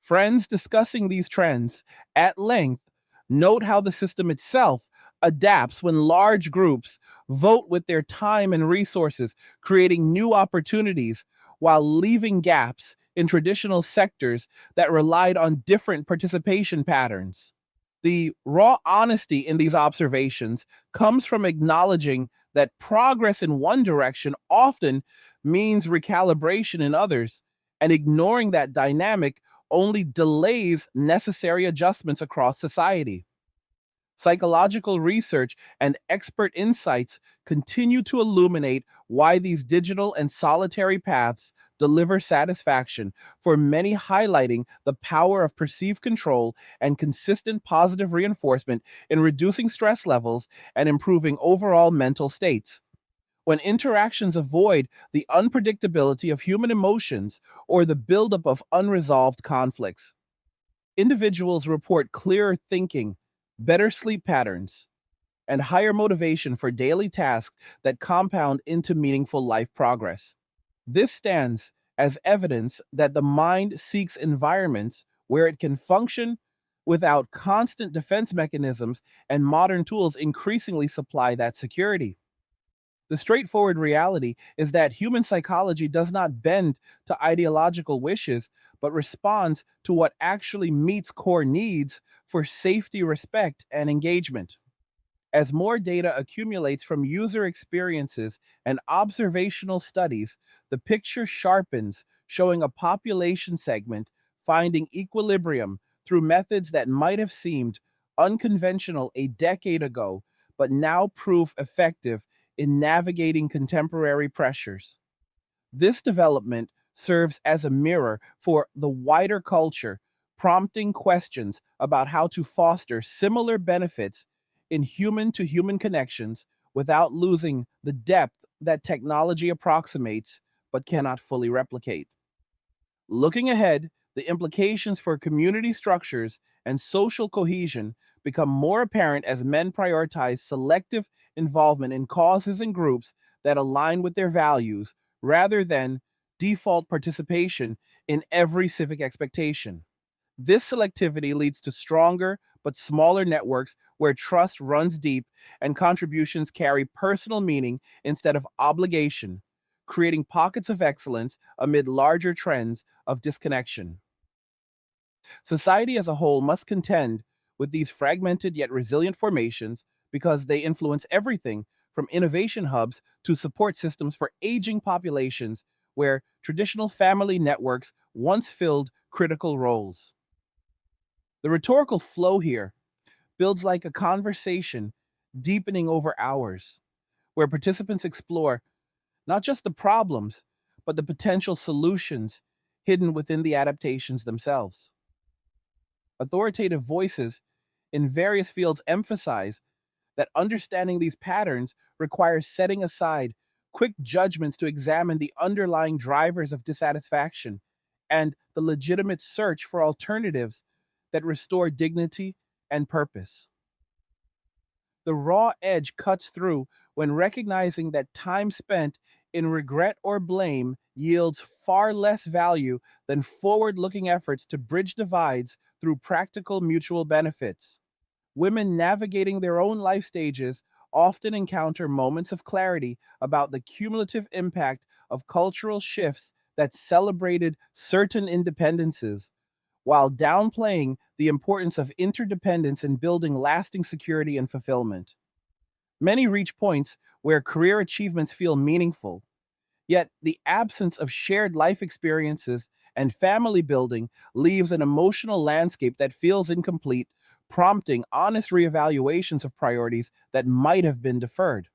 Friends discussing these trends at length note how the system itself adapts when large groups vote with their time and resources, creating new opportunities while leaving gaps in traditional sectors that relied on different participation patterns. The raw honesty in these observations comes from acknowledging that progress in one direction often means recalibration in others, and ignoring that dynamic only delays necessary adjustments across society. Psychological research and expert insights continue to illuminate why these digital and solitary paths deliver satisfaction, for many highlighting the power of perceived control and consistent positive reinforcement in reducing stress levels and improving overall mental states. When interactions avoid the unpredictability of human emotions or the buildup of unresolved conflicts, individuals report clearer thinking, better sleep patterns, and higher motivation for daily tasks that compound into meaningful life progress. This stands as evidence that the mind seeks environments where it can function without constant defense mechanisms, and modern tools increasingly supply that security. The straightforward reality is that human psychology does not bend to ideological wishes, but responds to what actually meets core needs for safety, respect, and engagement. As more data accumulates from user experiences and observational studies, the picture sharpens, showing a population segment finding equilibrium through methods that might have seemed unconventional a decade ago, but now prove effective in navigating contemporary pressures. This development serves as a mirror for the wider culture, prompting questions about how to foster similar benefits in human to human connections without losing the depth that technology approximates but cannot fully replicate. Looking ahead, The implications for community structures and social cohesion become more apparent as men prioritize selective involvement in causes and groups that align with their values rather than default participation in every civic expectation. This selectivity leads to stronger but smaller networks where trust runs deep and contributions carry personal meaning instead of obligation, creating pockets of excellence amid larger trends of disconnection. Society as a whole must contend with these fragmented yet resilient formations because they influence everything from innovation hubs to support systems for aging populations where traditional family networks once filled critical roles. The rhetorical flow here builds like a conversation deepening over hours, where participants explore not just the problems, but the potential solutions hidden within the adaptations themselves. Authoritative voices in various fields emphasize that understanding these patterns requires setting aside quick judgments to examine the underlying drivers of dissatisfaction and the legitimate search for alternatives that restore dignity and purpose. The raw edge cuts through when recognizing that time spent in regret or blame yields far less value than forward looking efforts to bridge divides through practical mutual benefits. Women navigating their own life stages often encounter moments of clarity about the cumulative impact of cultural shifts that celebrated certain independences, while downplaying the importance of interdependence in building lasting security and fulfillment. Many reach points where career achievements feel meaningful, yet the absence of shared life experiences and family building leaves an emotional landscape that feels incomplete, prompting honest reevaluations of priorities that might have been deferred.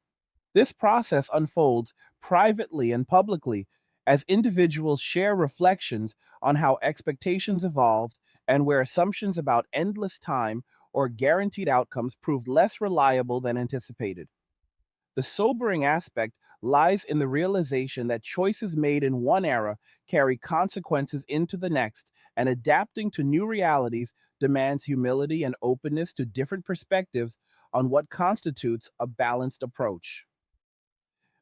This process unfolds privately and publicly as individuals share reflections on how expectations evolved and where assumptions about endless time or guaranteed outcomes proved less reliable than anticipated. The sobering aspect lies in the realization that choices made in one era carry consequences into the next, and adapting to new realities demands humility and openness to different perspectives on what constitutes a balanced approach.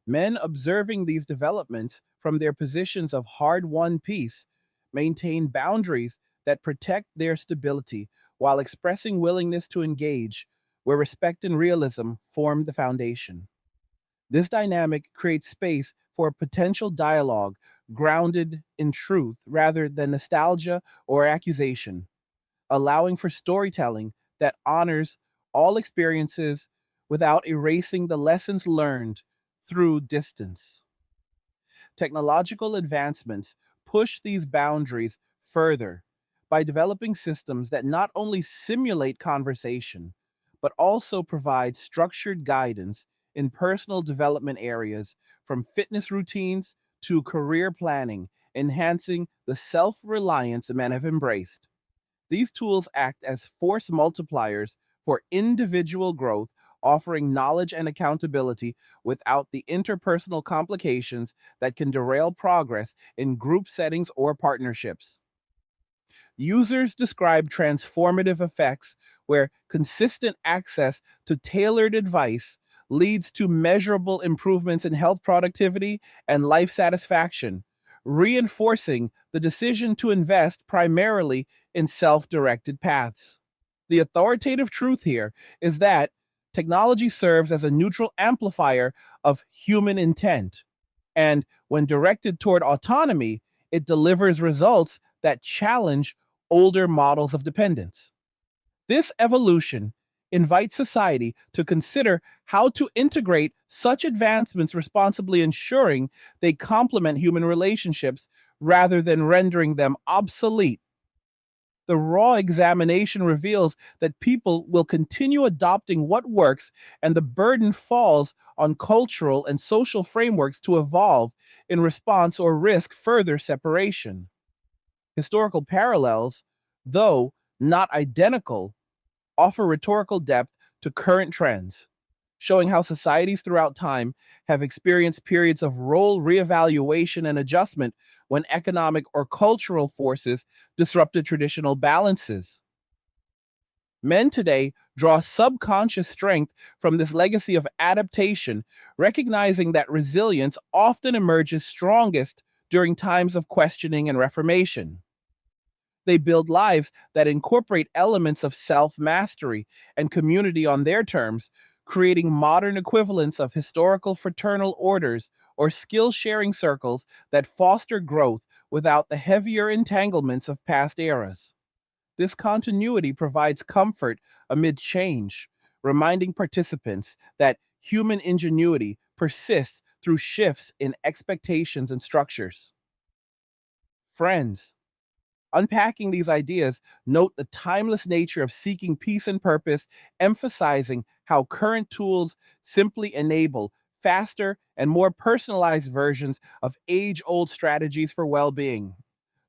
Men observing these developments from their positions of hard won peace maintain boundaries that protect their stability while expressing willingness to engage where respect and realism form the foundation. This dynamic creates space for potential dialogue grounded in truth rather than nostalgia or accusation, allowing for storytelling that honors all experiences without erasing the lessons learned through distance. Technological advancements push these boundaries further by developing systems that not only simulate conversation, but also provide structured guidance in personal development areas from fitness routines to career planning, enhancing the self reliance men have embraced. These tools act as force multipliers for individual growth, offering knowledge and accountability without the interpersonal complications that can derail progress in group settings or partnerships. Users describe transformative effects where consistent access to tailored advice leads to measurable improvements in health productivity and life satisfaction, reinforcing the decision to invest primarily in self directed paths. The authoritative truth here is that technology serves as a neutral amplifier of human intent, and when directed toward autonomy, it delivers results that challenge older models of dependence. This evolution invites society to consider how to integrate such advancements responsibly, ensuring they complement human relationships rather than rendering them obsolete. The raw examination reveals that people will continue adopting what works, and the burden falls on cultural and social frameworks to evolve in response or risk further separation. Historical parallels, though not identical, offer rhetorical depth to current trends. showing how societies throughout time have experienced periods of role reevaluation and adjustment when economic or cultural forces disrupted traditional balances. Men today draw subconscious strength from this legacy of adaptation, recognizing that resilience often emerges strongest during times of questioning and reformation. They build lives that incorporate elements of self mastery and community on their terms, creating modern equivalents of historical fraternal orders or skill sharing circles that foster growth without the heavier entanglements of past eras. This continuity provides comfort amid change, reminding participants that human ingenuity persists through shifts in expectations and structures. Friends, unpacking these ideas, note the timeless nature of seeking peace and purpose, emphasizing how current tools simply enable faster and more personalized versions of age old strategies for well being.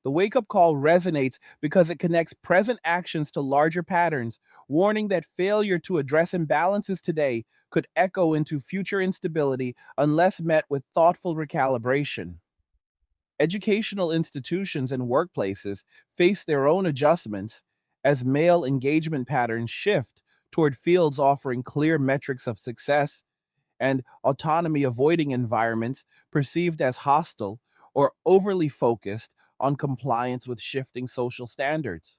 The wake up call resonates because it connects present actions to larger patterns, warning that failure to address imbalances today could echo into future instability unless met with thoughtful recalibration. Educational institutions and workplaces face their own adjustments as male engagement patterns shift toward fields offering clear metrics of success and autonomy, avoiding environments perceived as hostile or overly focused on compliance with shifting social standards.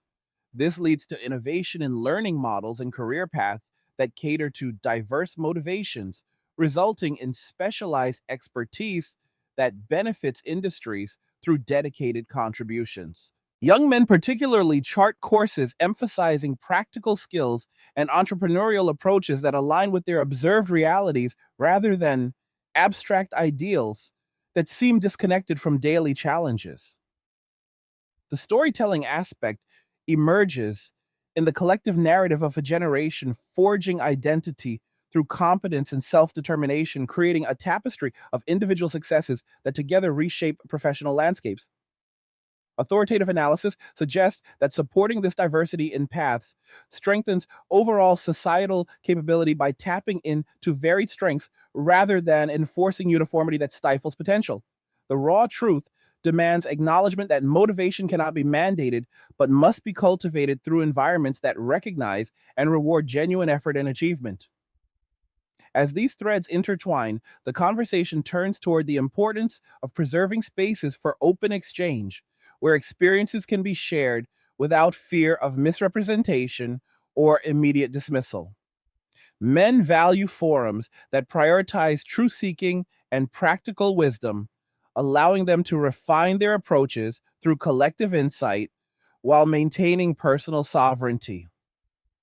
This leads to innovation in learning models and career paths that cater to diverse motivations, resulting in specialized expertise that benefits industries through dedicated contributions. Young men particularly chart courses emphasizing practical skills and entrepreneurial approaches that align with their observed realities rather than abstract ideals that seem disconnected from daily challenges. The storytelling aspect emerges in the collective narrative of a generation forging identity through competence and self determination, creating a tapestry of individual successes that together reshape professional landscapes. Authoritative analysis suggests that supporting this diversity in paths strengthens overall societal capability by tapping into varied strengths rather than enforcing uniformity that stifles potential. The raw truth demands acknowledgement that motivation cannot be mandated, but must be cultivated through environments that recognize and reward genuine effort and achievement. As these threads intertwine, the conversation turns toward the importance of preserving spaces for open exchange, where experiences can be shared without fear of misrepresentation or immediate dismissal. Men value forums that prioritize truth seeking and practical wisdom, allowing them to refine their approaches through collective insight while maintaining personal sovereignty.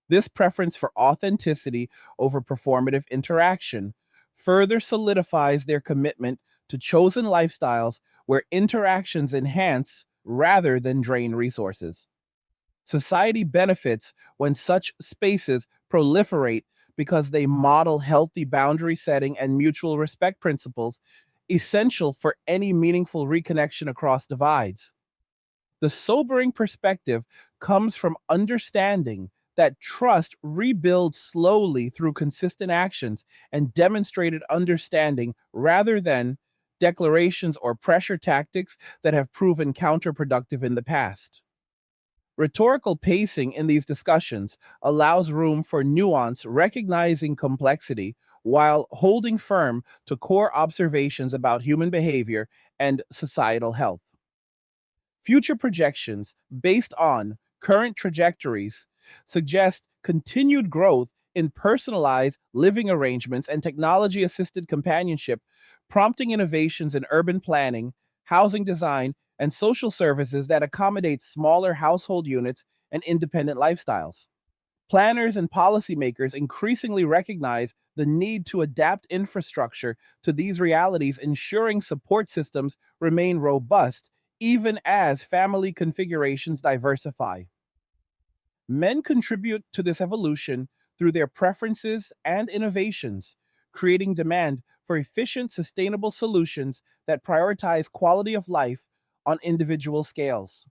This preference for authenticity over performative interaction further solidifies their commitment to chosen lifestyles where interactions enhance rather than drain resources. Society benefits when such spaces proliferate because they model healthy boundary setting and mutual respect principles essential for any meaningful reconnection across divides. The sobering perspective comes from understanding that trust rebuilds slowly through consistent actions and demonstrated understanding rather than declarations or pressure tactics that have proven counterproductive in the past. Rhetorical pacing in these discussions allows room for nuance, recognizing complexity while holding firm to core observations about human behavior and societal health. Future projections based on current trajectories suggest continued growth in personalized living arrangements and technology assisted companionship, prompting innovations in urban planning, housing design, and social services that accommodate smaller household units and independent lifestyles. Planners and policymakers increasingly recognize the need to adapt infrastructure to these realities, ensuring support systems remain robust even as family configurations diversify. Men contribute to this evolution through their preferences and innovations, creating demand for efficient, sustainable solutions that prioritize quality of life on individual scales.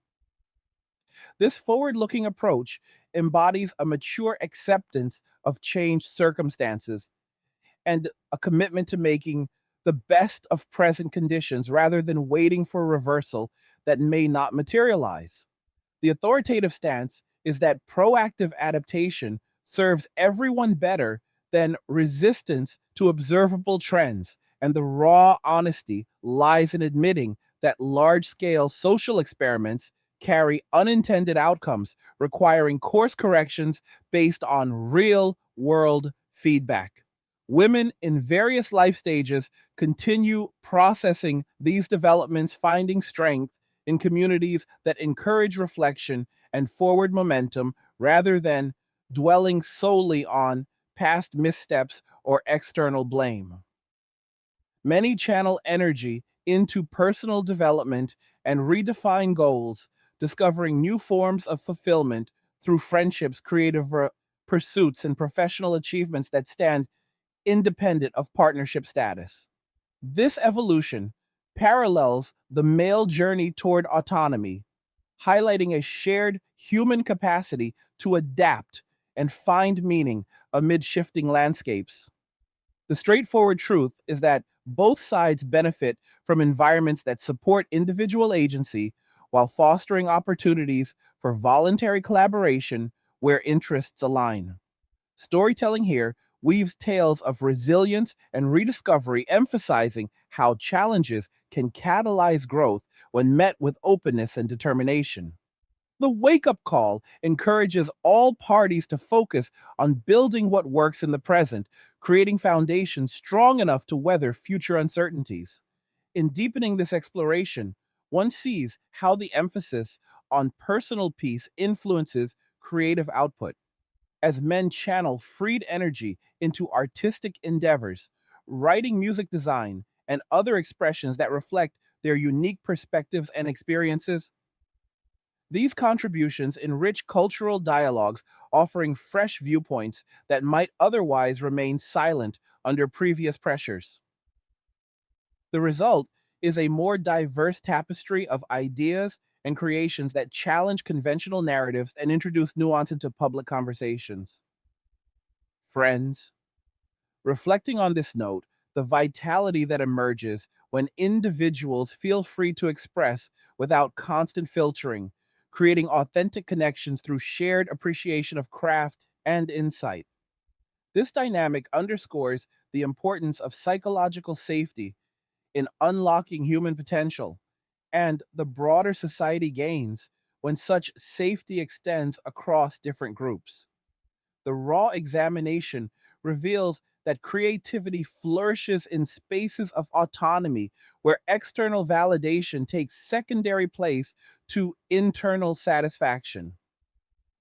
This forward looking approach embodies a mature acceptance of changed circumstances, and a commitment to making the best of present conditions rather than waiting for reversal that may not materialize. The authoritative stance is that proactive adaptation serves everyone better than resistance to observable trends, and the raw honesty lies in admitting that large scale social experiments carry unintended outcomes requiring course corrections based on real world feedback. Women in various life stages continue processing these developments, finding strength in communities that encourage reflection and forward momentum rather than dwelling solely on past missteps or external blame. Many channel energy into personal development and redefine goals, discovering new forms of fulfillment through friendships, creative pursuits, and professional achievements that stand independent of partnership status. This evolution parallels the male journey toward autonomy, highlighting a shared human capacity to adapt and find meaning amid shifting landscapes. The straightforward truth is that both sides benefit from environments that support individual agency while fostering opportunities for voluntary collaboration where interests align. Storytelling here weaves tales of resilience and rediscovery, emphasizing how challenges can catalyze growth when met with openness and determination. The wake up call encourages all parties to focus on building what works in the present, creating foundations strong enough to weather future uncertainties. In deepening this exploration, one sees how the emphasis on personal peace influences creative output as men channel freed energy into artistic endeavors, writing, music design, and other expressions that reflect their unique perspectives and experiences. These contributions enrich cultural dialogues, offering fresh viewpoints that might otherwise remain silent under previous pressures. The result is a more diverse tapestry of ideas and creations that challenge conventional narratives and introduce nuance into public conversations. Friends, reflecting on this note, the vitality that emerges when individuals feel free to express without constant filtering, creating authentic connections through shared appreciation of craft and insight. This dynamic underscores the importance of psychological safety in unlocking human potential and the broader society gains when such safety extends across different groups. The raw examination reveals that creativity flourishes in spaces of autonomy where external validation takes secondary place to internal satisfaction.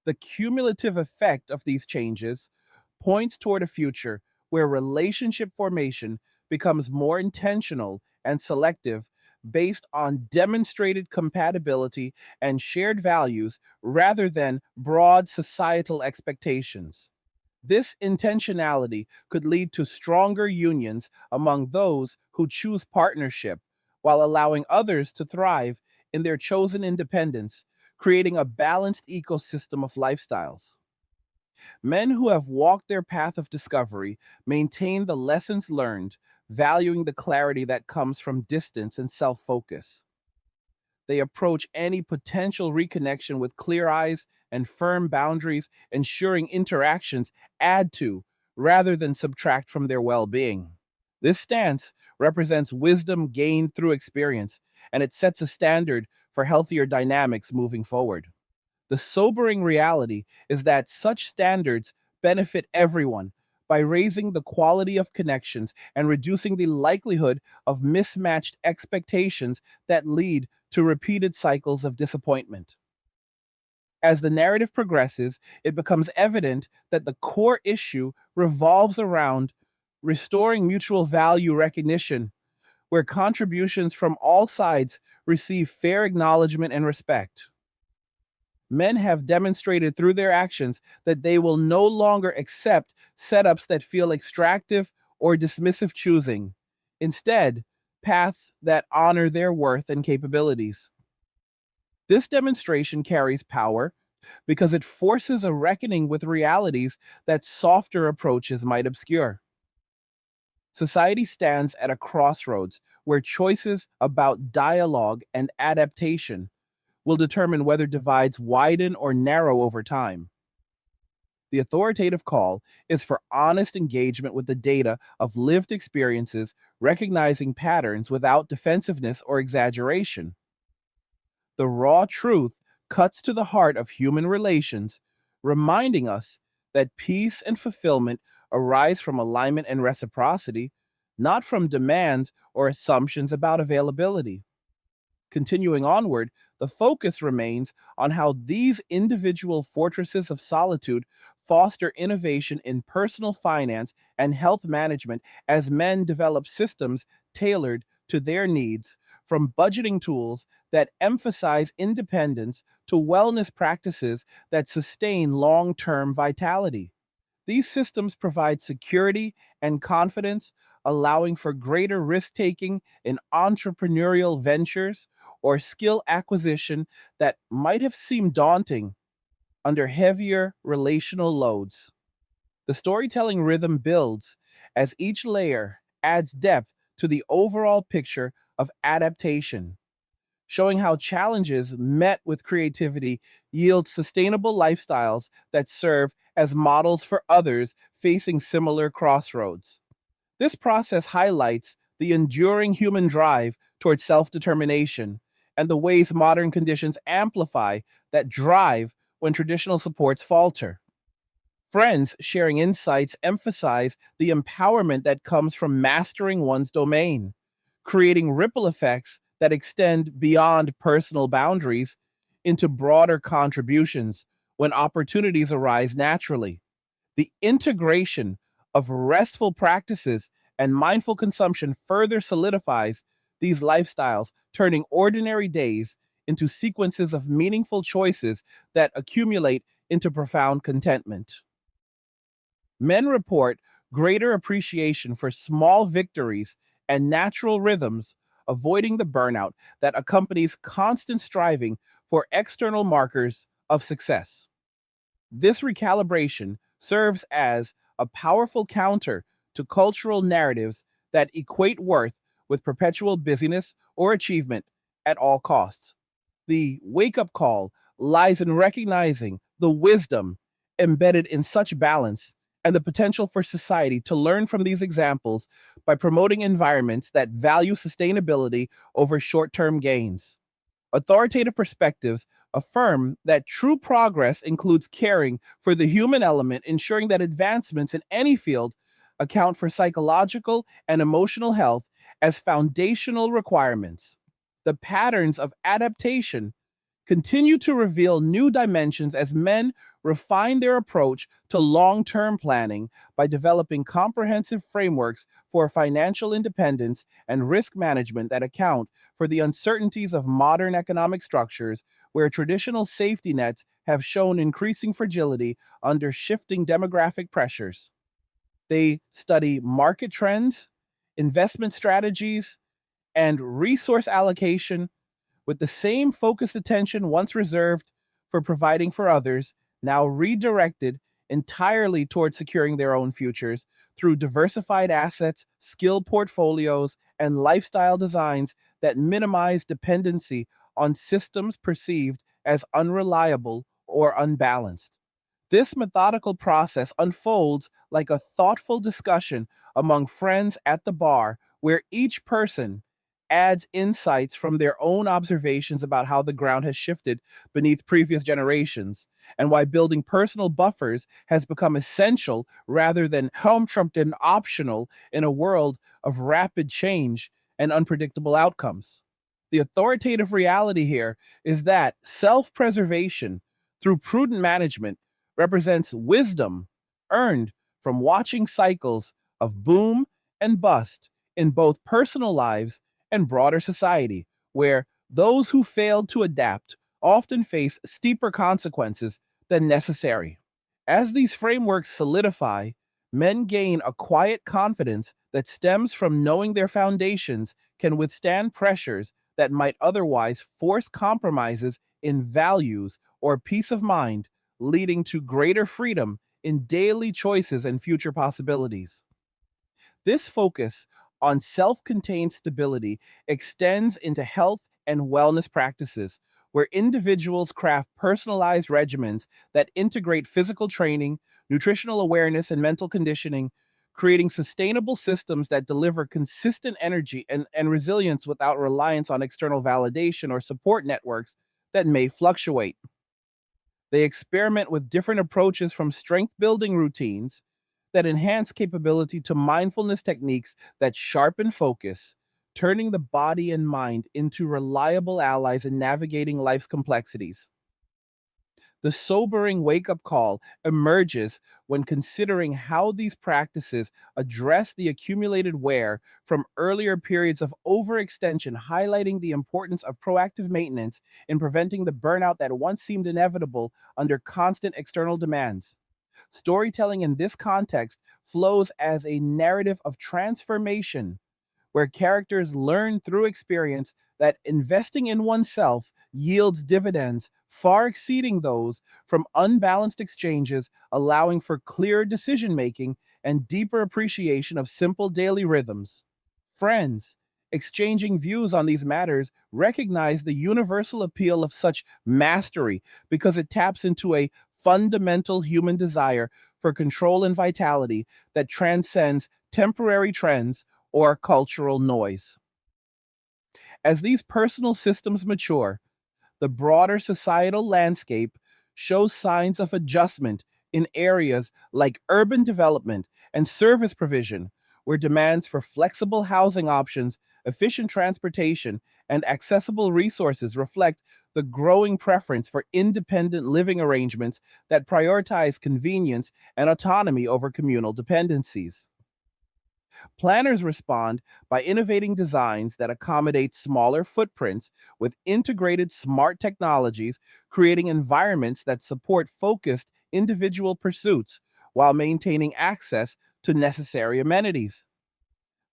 The cumulative effect of these changes points toward a future where relationship formation becomes more intentional and selective based on demonstrated compatibility and shared values rather than broad societal expectations. This intentionality could lead to stronger unions among those who choose partnership while allowing others to thrive in their chosen independence, creating a balanced ecosystem of lifestyles. Men who have walked their path of discovery maintain the lessons learned, valuing the clarity that comes from distance and self focus. They approach any potential reconnection with clear eyes and firm boundaries, ensuring interactions add to rather than subtract from their well being. This stance represents wisdom gained through experience, and it sets a standard for healthier dynamics moving forward. The sobering reality is that such standards benefit everyone by raising the quality of connections and reducing the likelihood of mismatched expectations that lead to repeated cycles of disappointment. As the narrative progresses, it becomes evident that the core issue revolves around restoring mutual value recognition, where contributions from all sides receive fair acknowledgement and respect. Men have demonstrated through their actions that they will no longer accept setups that feel extractive or dismissive, choosing, instead, paths that honor their worth and capabilities. This demonstration carries power because it forces a reckoning with realities that softer approaches might obscure. Society stands at a crossroads where choices about dialogue and adaptation will determine whether divides widen or narrow over time. The authoritative call is for honest engagement with the data of lived experiences, recognizing patterns without defensiveness or exaggeration. The raw truth cuts to the heart of human relations, reminding us that peace and fulfillment arise from alignment and reciprocity, not from demands or assumptions about availability. Continuing onward, the focus remains on how these individual fortresses of solitude foster innovation in personal finance and health management as men develop systems tailored to their needs, from budgeting tools that emphasize independence to wellness practices that sustain long term vitality. These systems provide security and confidence, allowing for greater risk taking in entrepreneurial ventures or skill acquisition that might have seemed daunting under heavier relational loads. The storytelling rhythm builds as each layer adds depth to the overall picture of adaptation, showing how challenges met with creativity yield sustainable lifestyles that serve as models for others facing similar crossroads. This process highlights the enduring human drive towards self determination and the ways modern conditions amplify that drive when traditional supports falter. Friends sharing insights emphasize the empowerment that comes from mastering one's domain, creating ripple effects that extend beyond personal boundaries into broader contributions when opportunities arise naturally. The integration of restful practices and mindful consumption further solidifies these lifestyles, turning ordinary days into sequences of meaningful choices that accumulate into profound contentment. Men report greater appreciation for small victories and natural rhythms, avoiding the burnout that accompanies constant striving for external markers of success. This recalibration serves as a powerful counter to cultural narratives that equate worth with perpetual busyness or achievement at all costs. The wake up call lies in recognizing the wisdom embedded in such balance and the potential for society to learn from these examples by promoting environments that value sustainability over short term gains. Authoritative perspectives affirm that true progress includes caring for the human element, ensuring that advancements in any field account for psychological and emotional health as foundational requirements. The patterns of adaptation continue to reveal new dimensions as men refine their approach to long term planning by developing comprehensive frameworks for financial independence and risk management that account for the uncertainties of modern economic structures, where traditional safety nets have shown increasing fragility under shifting demographic pressures. They study market trends, investment strategies, and resource allocation with the same focused attention once reserved for providing for others, now redirected entirely toward securing their own futures through diversified assets, skill portfolios, and lifestyle designs that minimize dependency on systems perceived as unreliable or unbalanced. This methodical process unfolds like a thoughtful discussion among friends at the bar, where each person adds insights from their own observations about how the ground has shifted beneath previous generations and why building personal buffers has become essential rather than home trumped and optional in a world of rapid change and unpredictable outcomes. The authoritative reality here is that self preservation through prudent management represents wisdom earned from watching cycles of boom and bust in both personal lives and broader society, where those who failed to adapt often face steeper consequences than necessary. As these frameworks solidify, men gain a quiet confidence that stems from knowing their foundations can withstand pressures that might otherwise force compromises in values or peace of mind, leading to greater freedom in daily choices and future possibilities. This focus on self contained stability extends into health and wellness practices, where individuals craft personalized regimens that integrate physical training, nutritional awareness, and mental conditioning, creating sustainable systems that deliver consistent energy and resilience without reliance on external validation or support networks that may fluctuate. They experiment with different approaches from strength building routines that enhance capability to mindfulness techniques that sharpen focus, turning the body and mind into reliable allies in navigating life's complexities. The sobering wake up call emerges when considering how these practices address the accumulated wear from earlier periods of overextension, highlighting the importance of proactive maintenance in preventing the burnout that once seemed inevitable under constant external demands. Storytelling in this context flows as a narrative of transformation where characters learn through experience that investing in oneself yields dividends far exceeding those from unbalanced exchanges, allowing for clearer decision making and deeper appreciation of simple daily rhythms. Friends, exchanging views on these matters recognize the universal appeal of such mastery because it taps into a fundamental human desire for control and vitality that transcends temporary trends or cultural noise. As these personal systems mature, the broader societal landscape shows signs of adjustment in areas like urban development and service provision, where demands for flexible housing options, efficient transportation, and accessible resources reflect the growing preference for independent living arrangements that prioritize convenience and autonomy over communal dependencies. Planners respond by innovating designs that accommodate smaller footprints with integrated smart technologies, creating environments that support focused individual pursuits while maintaining access to necessary amenities.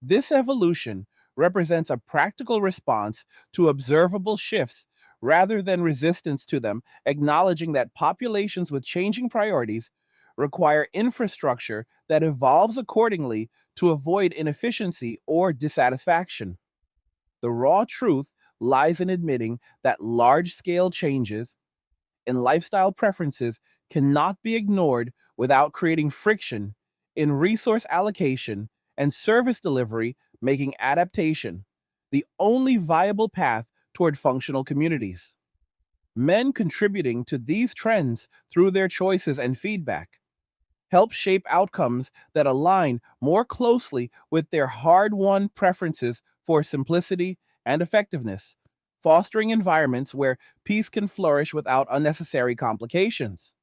This evolution represents a practical response to observable shifts rather than resistance to them, acknowledging that populations with changing priorities require infrastructure that evolves accordingly to avoid inefficiency or dissatisfaction. The raw truth lies in admitting that large scale changes in lifestyle preferences cannot be ignored without creating friction in resource allocation and service delivery, making adaptation the only viable path toward functional communities. Men contributing to these trends through their choices and feedback help shape outcomes that align more closely with their hard won preferences for simplicity and effectiveness, fostering environments where peace can flourish without unnecessary complications.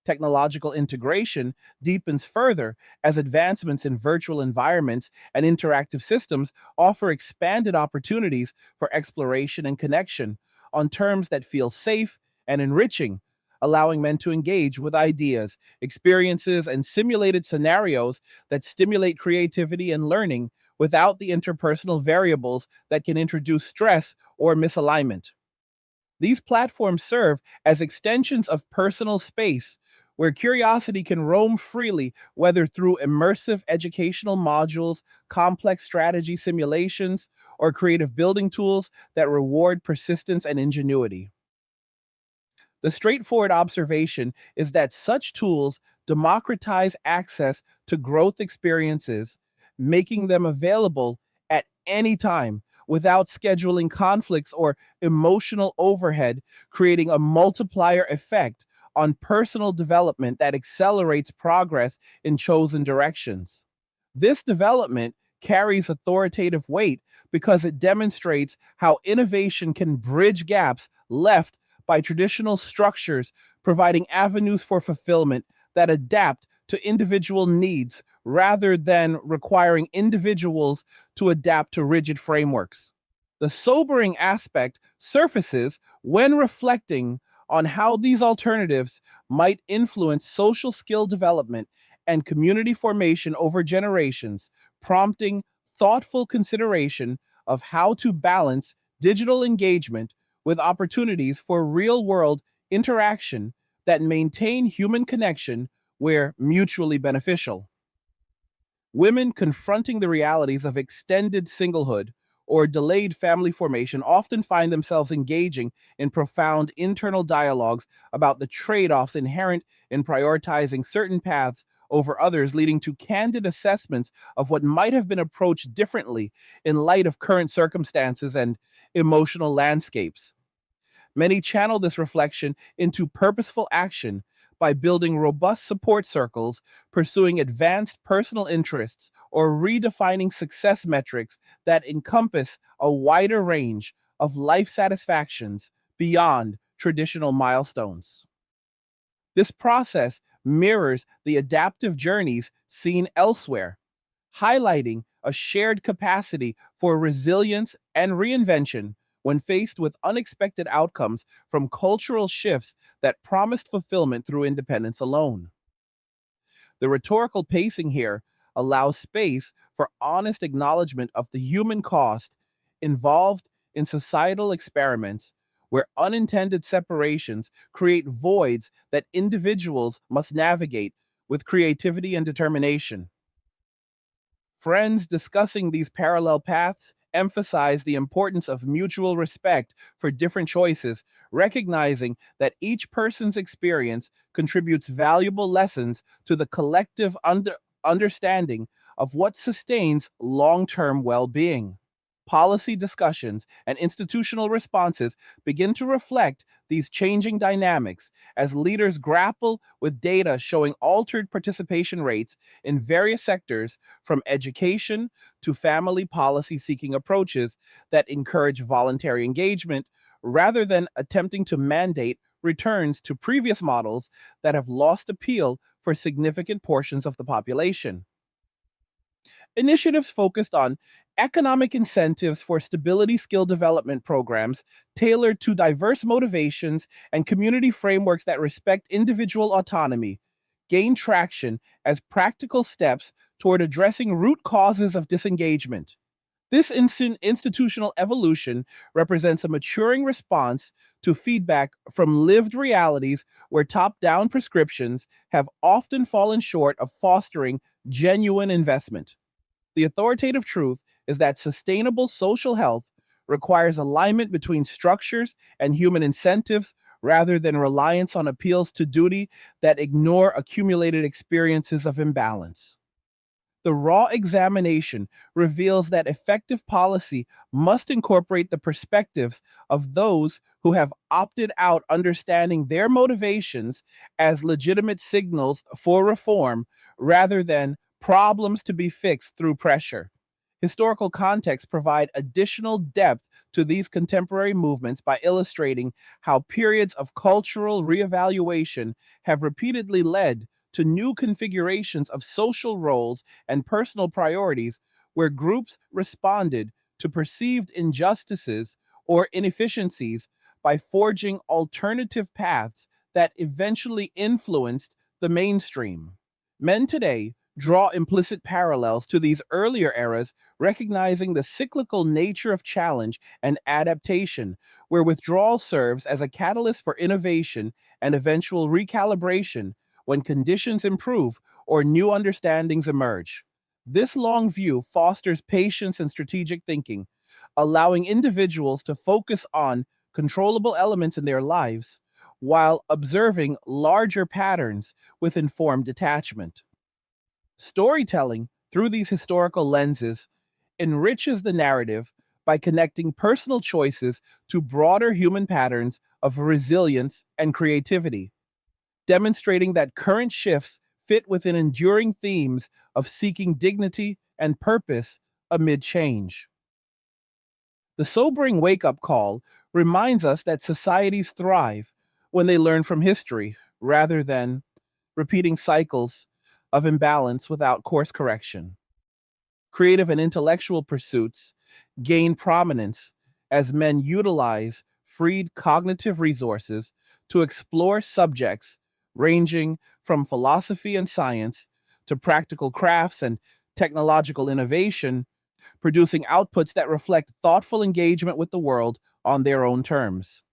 Technological integration deepens further as advancements in virtual environments and interactive systems offer expanded opportunities for exploration and connection on terms that feel safe and enriching, allowing men to engage with ideas, experiences, and simulated scenarios that stimulate creativity and learning without the interpersonal variables that can introduce stress or misalignment. These platforms serve as extensions of personal space where curiosity can roam freely, whether through immersive educational modules, complex strategy simulations, or creative building tools that reward persistence and ingenuity. The straightforward observation is that such tools democratize access to growth experiences, making them available at any time without scheduling conflicts or emotional overhead, creating a multiplier effect on personal development that accelerates progress in chosen directions. This development carries authoritative weight because it demonstrates how innovation can bridge gaps left by traditional structures, providing avenues for fulfillment that adapt to individual needs rather than requiring individuals to adapt to rigid frameworks. The sobering aspect surfaces when reflecting on how these alternatives might influence social skill development and community formation over generations, prompting thoughtful consideration of how to balance digital engagement with opportunities for real world interaction that maintain human connection where mutually beneficial. Women confronting the realities of extended singlehood or delayed family formation often find themselves engaging in profound internal dialogues about the trade offs inherent in prioritizing certain paths over others, leading to candid assessments of what might have been approached differently in light of current circumstances and emotional landscapes. Many channel this reflection into purposeful action by building robust support circles, pursuing advanced personal interests, or redefining success metrics that encompass a wider range of life satisfactions beyond traditional milestones. This process mirrors the adaptive journeys seen elsewhere, highlighting a shared capacity for resilience and reinvention when faced with unexpected outcomes from cultural shifts that promised fulfillment through independence alone. The rhetorical pacing here allows space for honest acknowledgement of the human cost involved in societal experiments where unintended separations create voids that individuals must navigate with creativity and determination. Friends discussing these parallel paths emphasize the importance of mutual respect for different choices, recognizing that each person's experience contributes valuable lessons to the collective understanding of what sustains long term well being. Policy discussions and institutional responses begin to reflect these changing dynamics as leaders grapple with data showing altered participation rates in various sectors, from education to family policy seeking approaches that encourage voluntary engagement rather than attempting to mandate returns to previous models that have lost appeal for significant portions of the population. Initiatives focused on economic incentives for stability skill development programs tailored to diverse motivations and community frameworks that respect individual autonomy gain traction as practical steps toward addressing root causes of disengagement. This institutional evolution represents a maturing response to feedback from lived realities where top down prescriptions have often fallen short of fostering genuine investment. The authoritative truth is that sustainable social health requires alignment between structures and human incentives rather than reliance on appeals to duty that ignore accumulated experiences of imbalance. The raw examination reveals that effective policy must incorporate the perspectives of those who have opted out, understanding their motivations as legitimate signals for reform rather than problems to be fixed through pressure. Historical contexts provide additional depth to these contemporary movements by illustrating how periods of cultural reevaluation have repeatedly led to new configurations of social roles and personal priorities where groups responded to perceived injustices or inefficiencies by forging alternative paths that eventually influenced the mainstream. Men today draw implicit parallels to these earlier eras, recognizing the cyclical nature of challenge and adaptation, where withdrawal serves as a catalyst for innovation and eventual recalibration when conditions improve or new understandings emerge. This long view fosters patience and strategic thinking, allowing individuals to focus on controllable elements in their lives while observing larger patterns with informed detachment. Storytelling through these historical lenses enriches the narrative by connecting personal choices to broader human patterns of resilience and creativity, demonstrating that current shifts fit within enduring themes of seeking dignity and purpose amid change. The sobering wake up call reminds us that societies thrive when they learn from history rather than repeating cycles of imbalance without course correction. Creative and intellectual pursuits gain prominence as men utilize freed cognitive resources to explore subjects ranging from philosophy and science to practical crafts and technological innovation, producing outputs that reflect thoughtful engagement with the world on their own terms.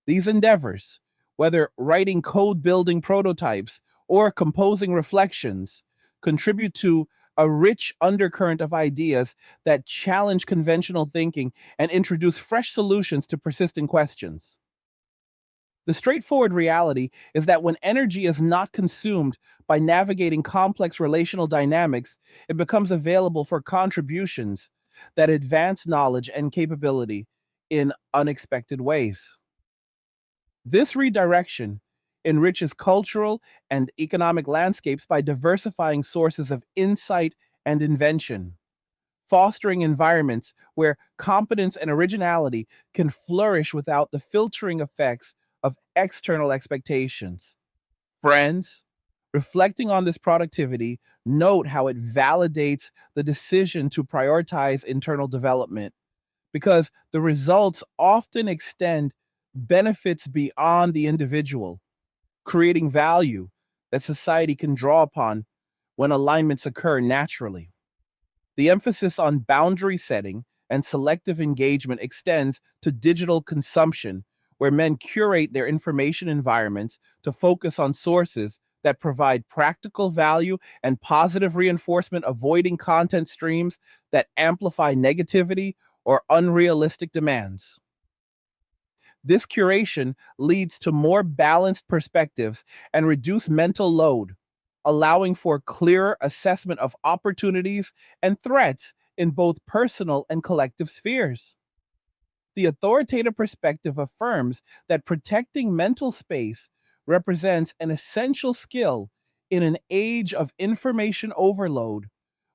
These endeavors, whether writing code building prototypes or composing reflections, contribute to a rich undercurrent of ideas that challenge conventional thinking and introduce fresh solutions to persistent questions. The straightforward reality is that when energy is not consumed by navigating complex relational dynamics, it becomes available for contributions that advance knowledge and capability in unexpected ways. This redirection enriches cultural and economic landscapes by diversifying sources of insight and invention, fostering environments where competence and originality can flourish without the filtering effects of external expectations. Friends, reflecting on this productivity, note how it validates the decision to prioritize internal development because the results often extend benefits beyond the individual, creating value that society can draw upon when alignments occur naturally. The emphasis on boundary setting and selective engagement extends to digital consumption, where men curate their information environments to focus on sources that provide practical value and positive reinforcement, avoiding content streams that amplify negativity or unrealistic demands. This curation leads to more balanced perspectives and reduced mental load, allowing for clearer assessment of opportunities and threats in both personal and collective spheres. The authoritative perspective affirms that protecting mental space represents an essential skill in an age of information overload,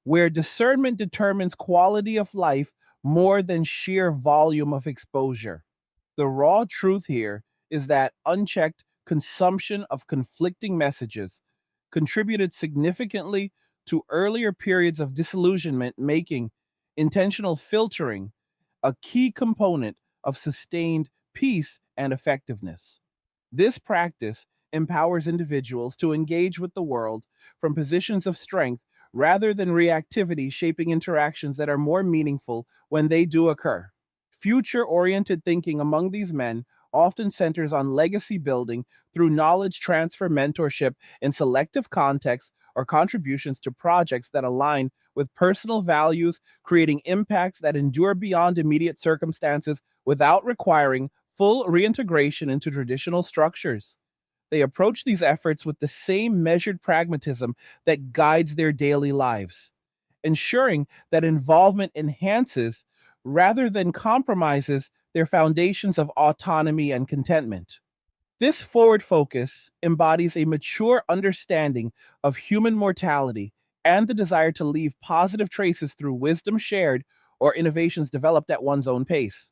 where discernment determines quality of life more than sheer volume of exposure. The raw truth here is that unchecked consumption of conflicting messages contributed significantly to earlier periods of disillusionment, making intentional filtering a key component of sustained peace and effectiveness. This practice empowers individuals to engage with the world from positions of strength rather than reactivity, shaping interactions that are more meaningful when they do occur. Future oriented thinking among these men often centers on legacy building through knowledge transfer, mentorship in selective contexts, or contributions to projects that align with personal values, creating impacts that endure beyond immediate circumstances without requiring full reintegration into traditional structures. They approach these efforts with the same measured pragmatism that guides their daily lives, ensuring that involvement enhances rather than compromises their foundations of autonomy and contentment. This forward focus embodies a mature understanding of human mortality and the desire to leave positive traces through wisdom shared or innovations developed at one's own pace.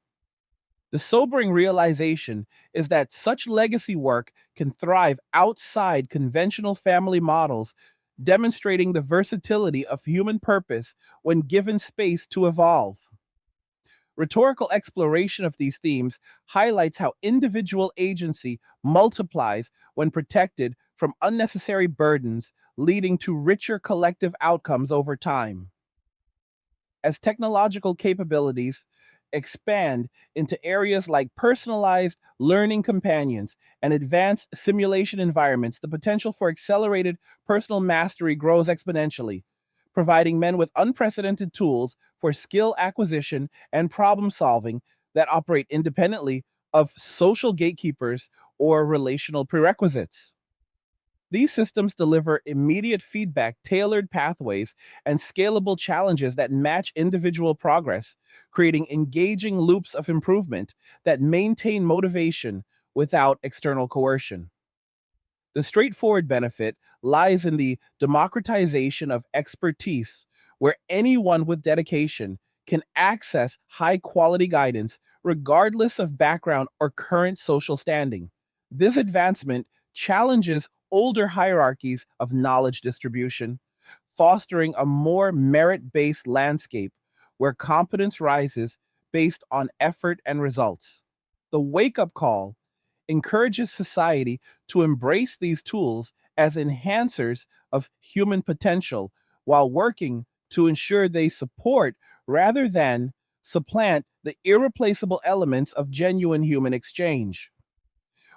The sobering realization is that such legacy work can thrive outside conventional family models, demonstrating the versatility of human purpose when given space to evolve. Rhetorical exploration of these themes highlights how individual agency multiplies when protected from unnecessary burdens, leading to richer collective outcomes over time. As technological capabilities expand into areas like personalized learning companions and advanced simulation environments, the potential for accelerated personal mastery grows exponentially, providing men with unprecedented tools for skill acquisition and problem solving that operate independently of social gatekeepers or relational prerequisites. These systems deliver immediate feedback, tailored pathways, and scalable challenges that match individual progress, creating engaging loops of improvement that maintain motivation without external coercion. The straightforward benefit lies in the democratization of expertise, where anyone with dedication can access high quality guidance regardless of background or current social standing. This advancement challenges older hierarchies of knowledge distribution, fostering a more merit based landscape where competence rises based on effort and results. The wake up call encourages society to embrace these tools as enhancers of human potential while working to ensure they support rather than supplant the irreplaceable elements of genuine human exchange.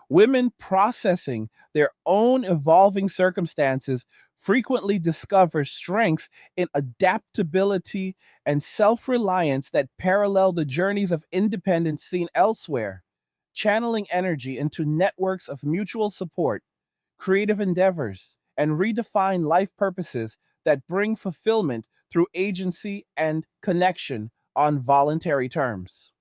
Women processing their own evolving circumstances frequently discover strengths in adaptability and self reliance that parallel the journeys of independence seen elsewhere, channeling energy into networks of mutual support, creative endeavors, and redefine life purposes that bring fulfillment through agency and connection on voluntary terms.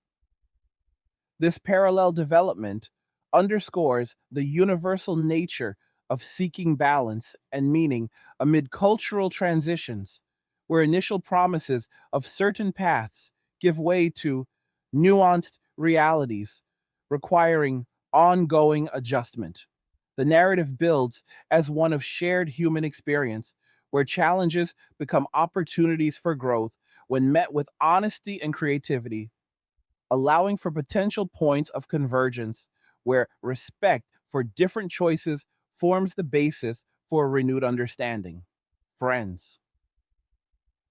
This parallel development underscores the universal nature of seeking balance and meaning amid cultural transitions, where initial promises of certain paths give way to nuanced realities requiring ongoing adjustment. The narrative builds as one of shared human experience, where challenges become opportunities for growth when met with honesty and creativity, allowing for potential points of convergence where respect for different choices forms the basis for a renewed understanding. Friends.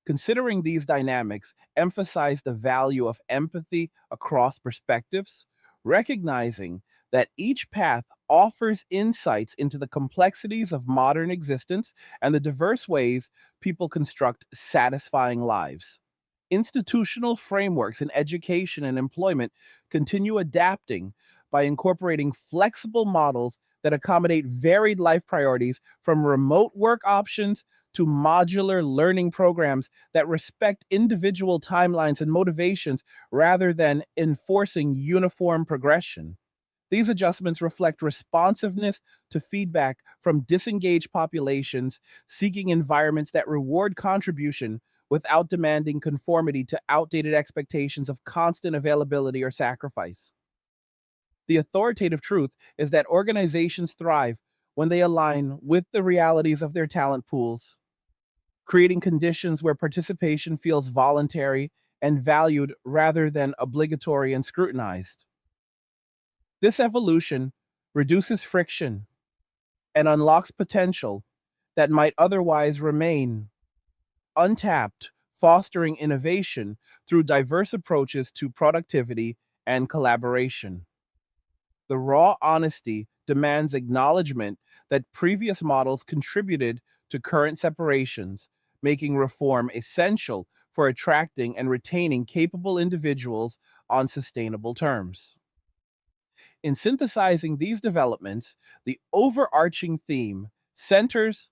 Considering these dynamics emphasize the value of empathy across perspectives, recognizing that each path offers insights into the complexities of modern existence and the diverse ways people construct satisfying lives. Institutional frameworks in education and employment continue adapting by incorporating flexible models that accommodate varied life priorities, from remote work options to modular learning programs that respect individual timelines and motivations rather than enforcing uniform progression. These adjustments reflect responsiveness to feedback from disengaged populations seeking environments that reward contribution without demanding conformity to outdated expectations of constant availability or sacrifice. The authoritative truth is that organizations thrive when they align with the realities of their talent pools, creating conditions where participation feels voluntary and valued rather than obligatory and scrutinized. This evolution reduces friction and unlocks potential that might otherwise remain untapped, fostering innovation through diverse approaches to productivity and collaboration. The raw honesty demands acknowledgement that previous models contributed to current separations, making reform essential for attracting and retaining capable individuals on sustainable terms. In synthesizing these developments, the overarching theme centers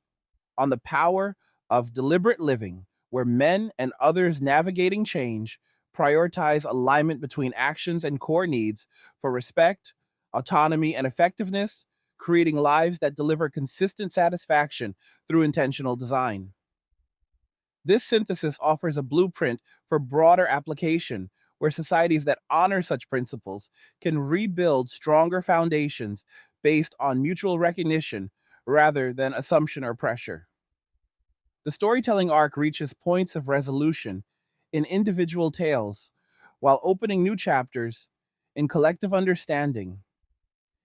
on the power of deliberate living, where men and others navigating change prioritize alignment between actions and core needs for respect, autonomy, and effectiveness, creating lives that deliver consistent satisfaction through intentional design. This synthesis offers a blueprint for broader application, where societies that honor such principles can rebuild stronger foundations based on mutual recognition rather than assumption or pressure. The storytelling arc reaches points of resolution in individual tales, while opening new chapters in collective understanding,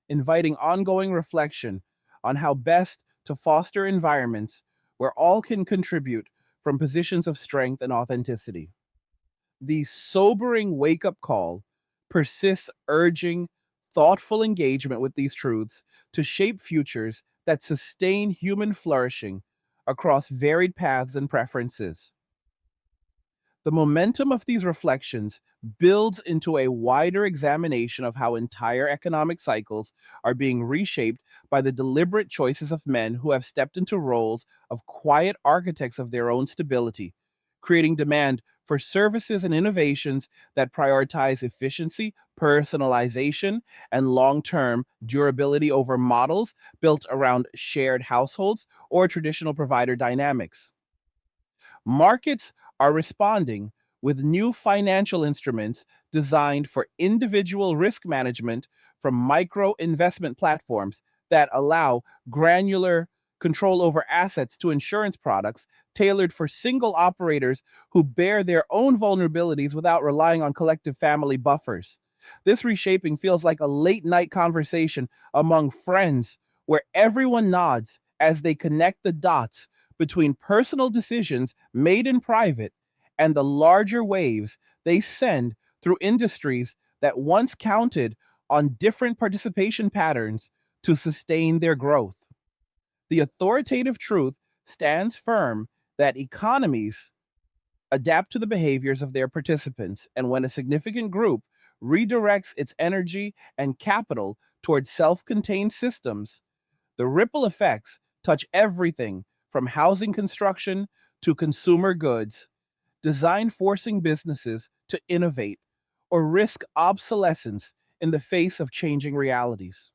inviting ongoing reflection on how best to foster environments where all can contribute from positions of strength and authenticity. The sobering wake up call persists, urging thoughtful engagement with these truths to shape futures that sustain human flourishing across varied paths and preferences. The momentum of these reflections builds into a wider examination of how entire economic cycles are being reshaped by the deliberate choices of men who have stepped into roles of quiet architects of their own stability, creating demand for services and innovations that prioritize efficiency, personalization, and long term durability over models built around shared households or traditional provider dynamics. Markets are responding with new financial instruments designed for individual risk management, from micro investment platforms that allow granular control over assets to insurance products tailored for single operators who bear their own vulnerabilities without relying on collective family buffers. This reshaping feels like a late night conversation among friends, where everyone nods as they connect the dots between personal decisions made in private and the larger waves they send through industries that once counted on different participation patterns to sustain their growth. The authoritative truth stands firm that economies adapt to the behaviors of their participants, and when a significant group redirects its energy and capital towards self contained systems, the ripple effects touch everything from housing construction to consumer goods, design forcing businesses to innovate or risk obsolescence in the face of changing realities.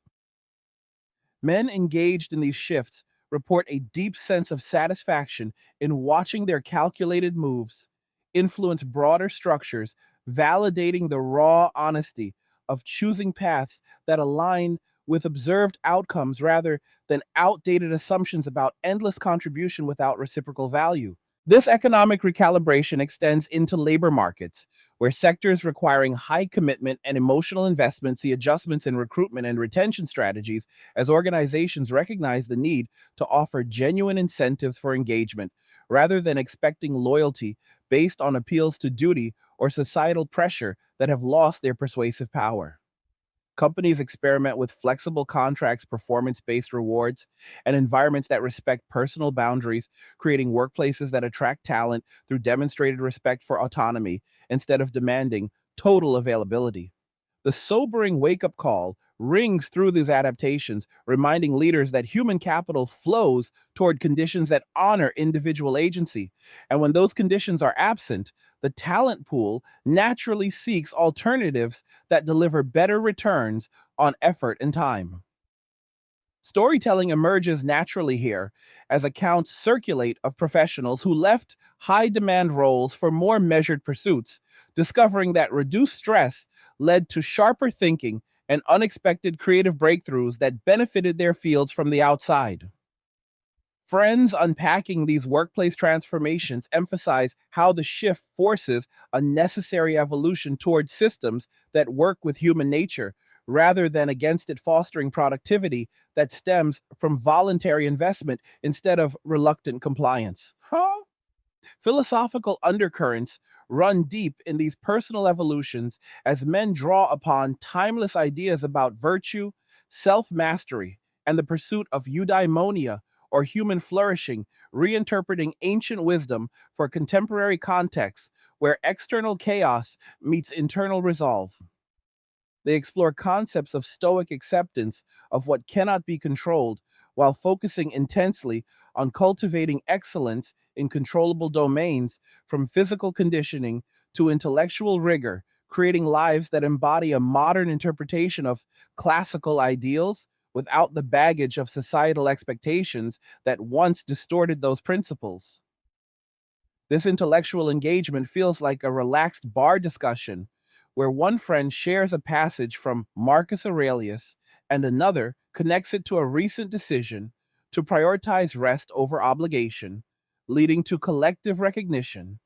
Men engaged in these shifts report a deep sense of satisfaction in watching their calculated moves influence broader structures, validating the raw honesty of choosing paths that align with observed outcomes rather than outdated assumptions about endless contribution without reciprocal value. This economic recalibration extends into labor markets, where sectors requiring high commitment and emotional investment see adjustments in recruitment and retention strategies as organizations recognize the need to offer genuine incentives for engagement rather than expecting loyalty based on appeals to duty or societal pressure that have lost their persuasive power. Companies experiment with flexible contracts, performance based rewards, and environments that respect personal boundaries, creating workplaces that attract talent through demonstrated respect for autonomy instead of demanding total availability. The sobering wake up call rings through these adaptations, reminding leaders that human capital flows toward conditions that honor individual agency. And when those conditions are absent, the talent pool naturally seeks alternatives that deliver better returns on effort and time. Storytelling emerges naturally here as accounts circulate of professionals who left high demand roles for more measured pursuits, discovering that reduced stress led to sharper thinking and unexpected creative breakthroughs that benefited their fields from the outside. Friends unpacking these workplace transformations emphasize how the shift forces a necessary evolution towards systems that work with human nature rather than against it, fostering productivity that stems from voluntary investment instead of reluctant compliance. Huh? Philosophical undercurrents run deep in these personal evolutions as men draw upon timeless ideas about virtue, self mastery, and the pursuit of eudaimonia or human flourishing, reinterpreting ancient wisdom for contemporary contexts where external chaos meets internal resolve. They explore concepts of stoic acceptance of what cannot be controlled while focusing intensely on cultivating excellence in controllable domains from physical conditioning to intellectual rigor, creating lives that embody a modern interpretation of classical ideals without the baggage of societal expectations that once distorted those principles. This intellectual engagement feels like a relaxed bar discussion where one friend shares a passage from Marcus Aurelius and another connects it to a recent decision to prioritize rest over obligation, leading to collective recognition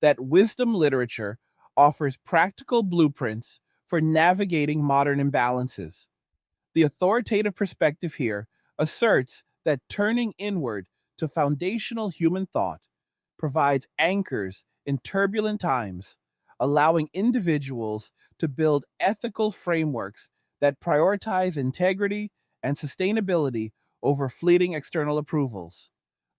that wisdom literature offers practical blueprints for navigating modern imbalances. The authoritative perspective here asserts that turning inward to foundational human thought provides anchors in turbulent times, allowing individuals to build ethical frameworks that prioritize integrity and sustainability over fleeting external approvals.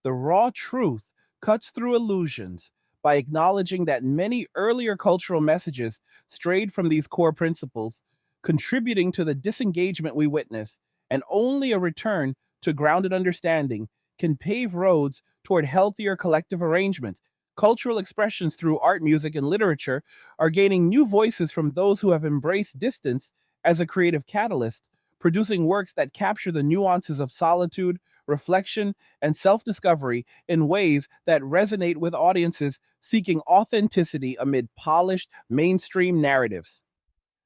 The raw truth cuts through illusions by acknowledging that many earlier cultural messages strayed from these core principles, contributing to the disengagement we witness, and only a return to grounded understanding can pave roads toward healthier collective arrangements. Cultural expressions through art, music, and literature are gaining new voices from those who have embraced distance as a creative catalyst, producing works that capture the nuances of solitude, reflection, and self discovery in ways that resonate with audiences seeking authenticity amid polished mainstream narratives.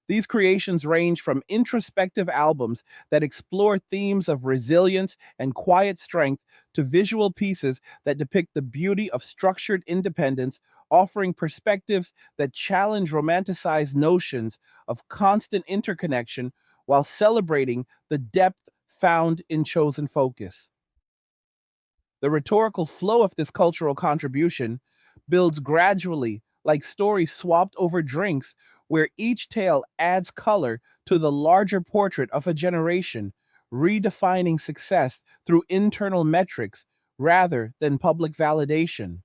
These creations range from introspective albums that explore themes of resilience and quiet strength to visual pieces that depict the beauty of structured independence, offering perspectives that challenge romanticized notions of constant interconnection while celebrating the depth found in chosen focus. The rhetorical flow of this cultural contribution builds gradually, like stories swapped over drinks, where each tale adds color to the larger portrait of a generation, redefining success through internal metrics rather than public validation.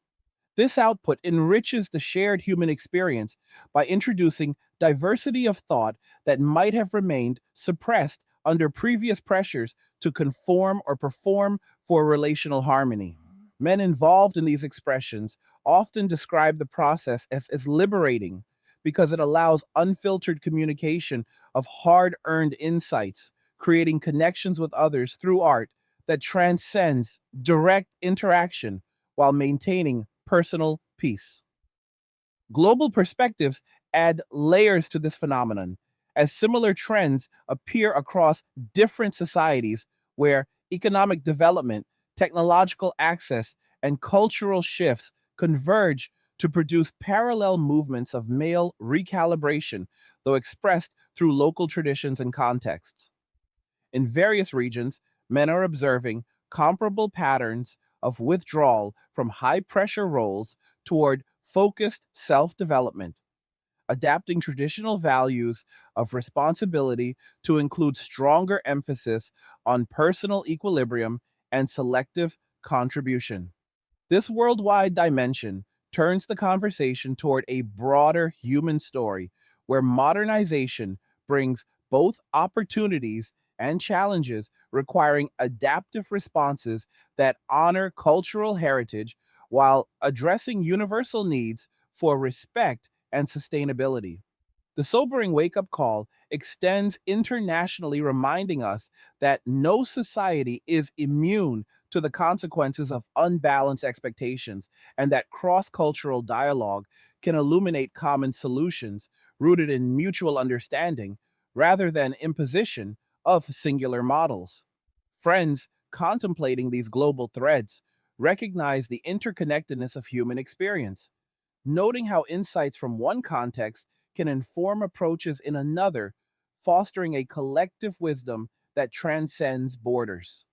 This output enriches the shared human experience by introducing diversity of thought that might have remained suppressed under previous pressures to conform or perform for relational harmony. Men involved in these expressions often describe the process as liberating because it allows unfiltered communication of hard earned insights, creating connections with others through art that transcends direct interaction while maintaining personal peace. Global perspectives add layers to this phenomenon, as similar trends appear across different societies where economic development, technological access, and cultural shifts converge to produce parallel movements of male recalibration, though expressed through local traditions and contexts. In various regions, men are observing comparable patterns of withdrawal from high pressure roles toward focused self development, adapting traditional values of responsibility to include stronger emphasis on personal equilibrium and selective contribution. This worldwide dimension turns the conversation toward a broader human story where modernization brings both opportunities and challenges requiring adaptive responses that honor cultural heritage while addressing universal needs for respect and sustainability. The sobering wake up call extends internationally, reminding us that no society is immune to the consequences of unbalanced expectations, and that cross cultural dialogue can illuminate common solutions rooted in mutual understanding rather than imposition of singular models. Friends contemplating these global threads recognize the interconnectedness of human experience, noting how insights from one context can inform approaches in another, fostering a collective wisdom that transcends borders.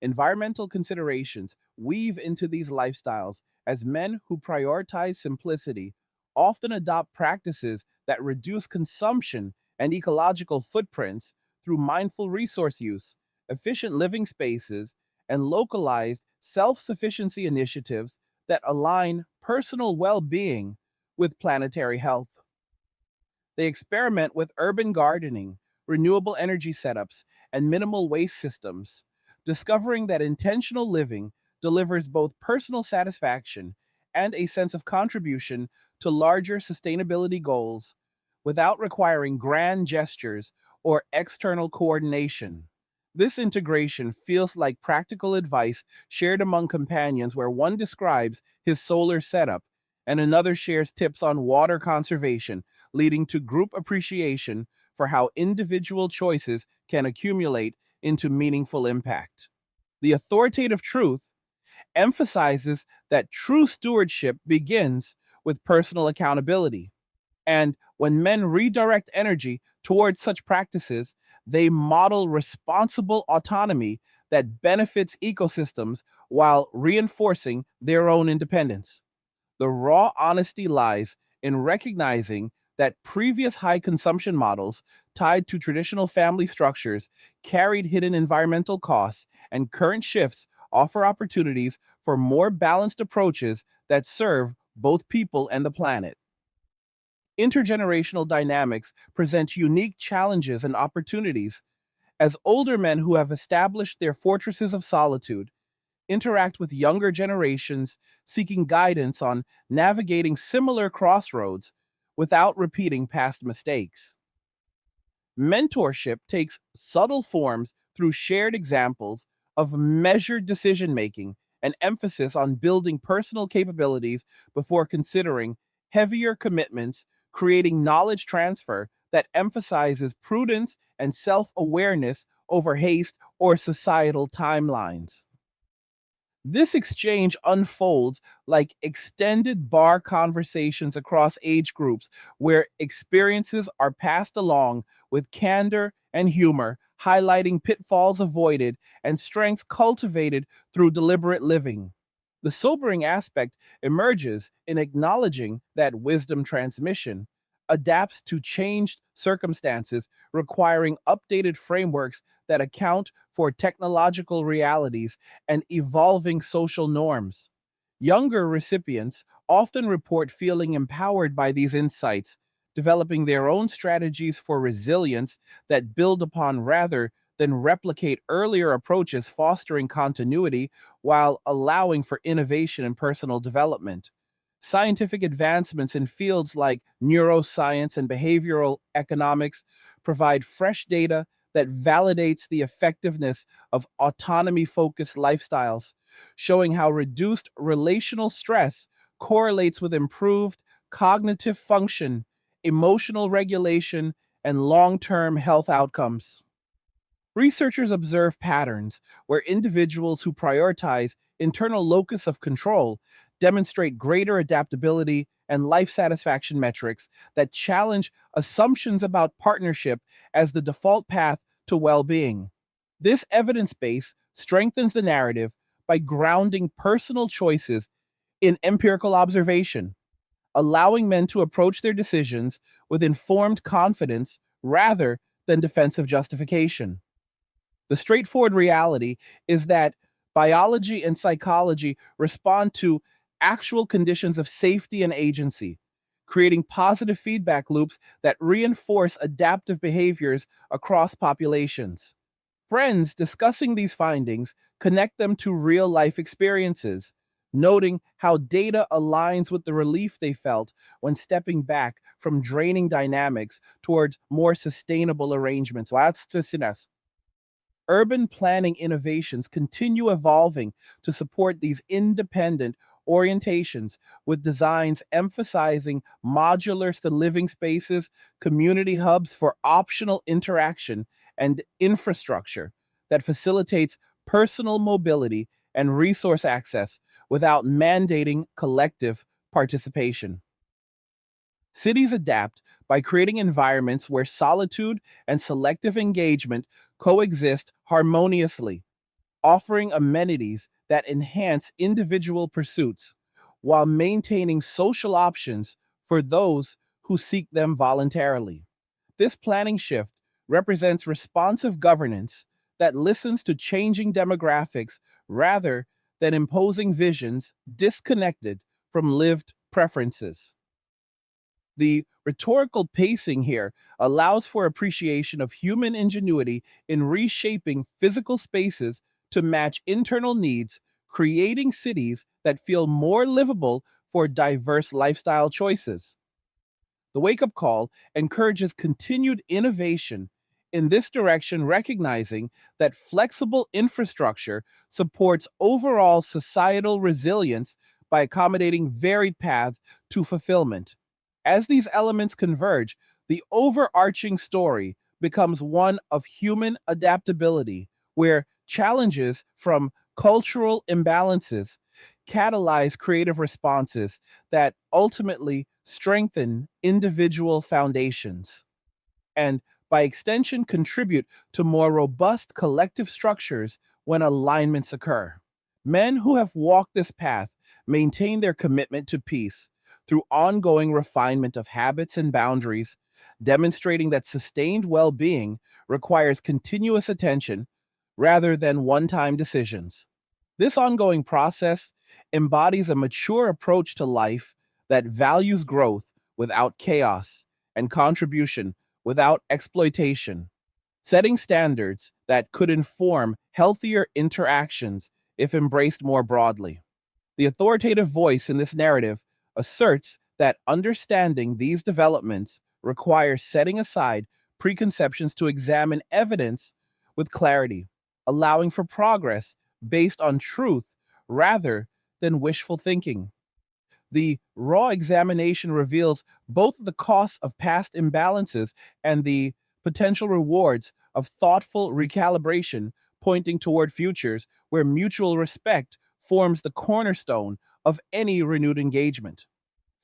Environmental considerations weave into these lifestyles as men who prioritize simplicity often adopt practices that reduce consumption and ecological footprints through mindful resource use, efficient living spaces, and localized self sufficiency initiatives that align personal well being with planetary health. They experiment with urban gardening, renewable energy setups, and minimal waste systems, discovering that intentional living delivers both personal satisfaction and a sense of contribution to larger sustainability goals without requiring grand gestures or external coordination. This integration feels like practical advice shared among companions where one describes his solar setup and another shares tips on water conservation, leading to group appreciation for how individual choices can accumulate into meaningful impact. The authoritative truth emphasizes that true stewardship begins with personal accountability. And when men redirect energy towards such practices, they model responsible autonomy that benefits ecosystems while reinforcing their own independence. The raw honesty lies in recognizing that previous high consumption models tied to traditional family structures carried hidden environmental costs, and current shifts offer opportunities for more balanced approaches that serve both people and the planet. Intergenerational dynamics present unique challenges and opportunities as older men who have established their fortresses of solitude interact with younger generations seeking guidance on navigating similar crossroads without repeating past mistakes. Mentorship takes subtle forms through shared examples of measured decision making and emphasis on building personal capabilities before considering heavier commitments, creating knowledge transfer that emphasizes prudence and self awareness over haste or societal timelines. This exchange unfolds like extended bar conversations across age groups where experiences are passed along with candor and humor, highlighting pitfalls avoided and strengths cultivated through deliberate living. The sobering aspect emerges in acknowledging that wisdom transmission, adapts to changed circumstances, requiring updated frameworks that account for technological realities and evolving social norms. Younger recipients often report feeling empowered by these insights, developing their own strategies for resilience that build upon rather than replicate earlier approaches, fostering continuity while allowing for innovation and personal development. Scientific advancements in fields like neuroscience and behavioral economics provide fresh data that validates the effectiveness of autonomy focused lifestyles, showing how reduced relational stress correlates with improved cognitive function, emotional regulation, and long term health outcomes. Researchers observe patterns where individuals who prioritize internal locus of control demonstrate greater adaptability and life satisfaction metrics that challenge assumptions about partnership as the default path to well being. This evidence base strengthens the narrative by grounding personal choices in empirical observation, allowing men to approach their decisions with informed confidence rather than defensive justification. The straightforward reality is that biology and psychology respond to actual conditions of safety and agency, creating positive feedback loops that reinforce adaptive behaviors across populations. Friends discussing these findings connect them to real life experiences, noting how data aligns with the relief they felt when stepping back from draining dynamics towards more sustainable arrangements. Urban planning innovations continue evolving to support these independent orientations, with designs emphasizing modular living spaces, community hubs for optional interaction, and infrastructure that facilitates personal mobility and resource access without mandating collective participation. Cities adapt by creating environments where solitude and selective engagement coexist harmoniously, offering amenities that enhance individual pursuits while maintaining social options for those who seek them voluntarily. This planning shift represents responsive governance that listens to changing demographics rather than imposing visions disconnected from lived preferences. The rhetorical pacing here allows for appreciation of human ingenuity in reshaping physical spaces to match internal needs, creating cities that feel more livable for diverse lifestyle choices. The wake up call encourages continued innovation in this direction, recognizing that flexible infrastructure supports overall societal resilience by accommodating varied paths to fulfillment. As these elements converge, the overarching story becomes one of human adaptability, where challenges from cultural imbalances catalyze creative responses that ultimately strengthen individual foundations and, by extension, contribute to more robust collective structures when alignments occur. Men who have walked this path maintain their commitment to peace through ongoing refinement of habits and boundaries, demonstrating that sustained well being requires continuous attention rather than one time decisions. This ongoing process embodies a mature approach to life that values growth without chaos and contribution without exploitation, setting standards that could inform healthier interactions if embraced more broadly. The authoritative voice in this narrative asserts that understanding these developments requires setting aside preconceptions to examine evidence with clarity, allowing for progress based on truth rather than wishful thinking. The raw examination reveals both the costs of past imbalances and the potential rewards of thoughtful recalibration, pointing toward futures where mutual respect forms the cornerstone of any renewed engagement.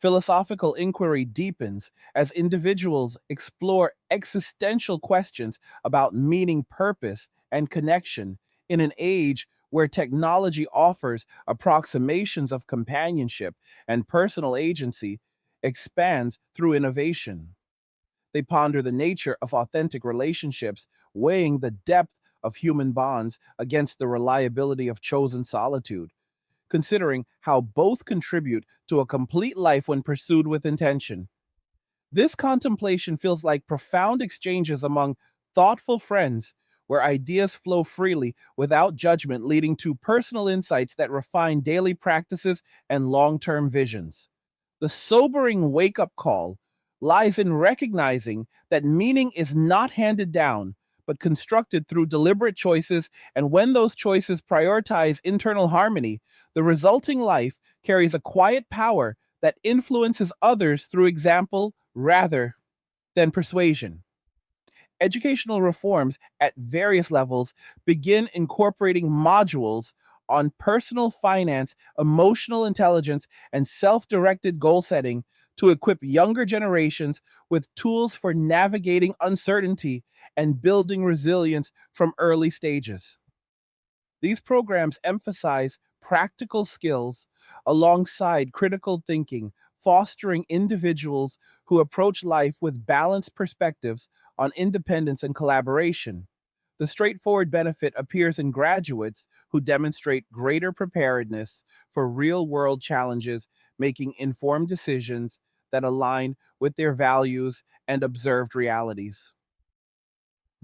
Philosophical inquiry deepens as individuals explore existential questions about meaning, purpose, and connection in an age where technology offers approximations of companionship and personal agency. expands through innovation. They ponder the nature of authentic relationships, weighing the depth of human bonds against the reliability of chosen solitude, considering how both contribute to a complete life when pursued with intention. This contemplation feels like profound exchanges among thoughtful friends, where ideas flow freely without judgment, leading to personal insights that refine daily practices and long term visions. The sobering wake up call lies in recognizing that meaning is not handed down, but constructed through deliberate choices, and when those choices prioritize internal harmony, the resulting life carries a quiet power that influences others through example rather than persuasion. Educational reforms at various levels begin incorporating modules on personal finance, emotional intelligence, and self directed goal setting to equip younger generations with tools for navigating uncertainty and building resilience from early stages. These programs emphasize practical skills alongside critical thinking, fostering individuals who approach life with balanced perspectives on independence and collaboration. The straightforward benefit appears in graduates who demonstrate greater preparedness for real world challenges, making informed decisions that align with their values and observed realities.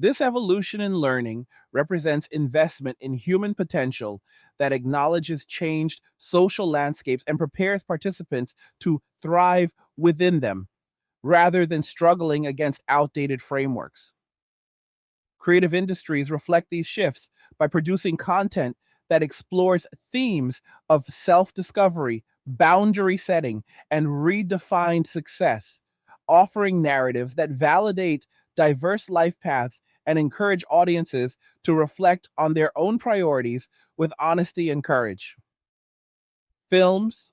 This evolution in learning represents investment in human potential that acknowledges changed social landscapes and prepares participants to thrive within them rather than struggling against outdated frameworks. Creative industries reflect these shifts by producing content that explores themes of self discovery, boundary setting, and redefined success, offering narratives that validate diverse life paths and encourage audiences to reflect on their own priorities with honesty and courage. Films,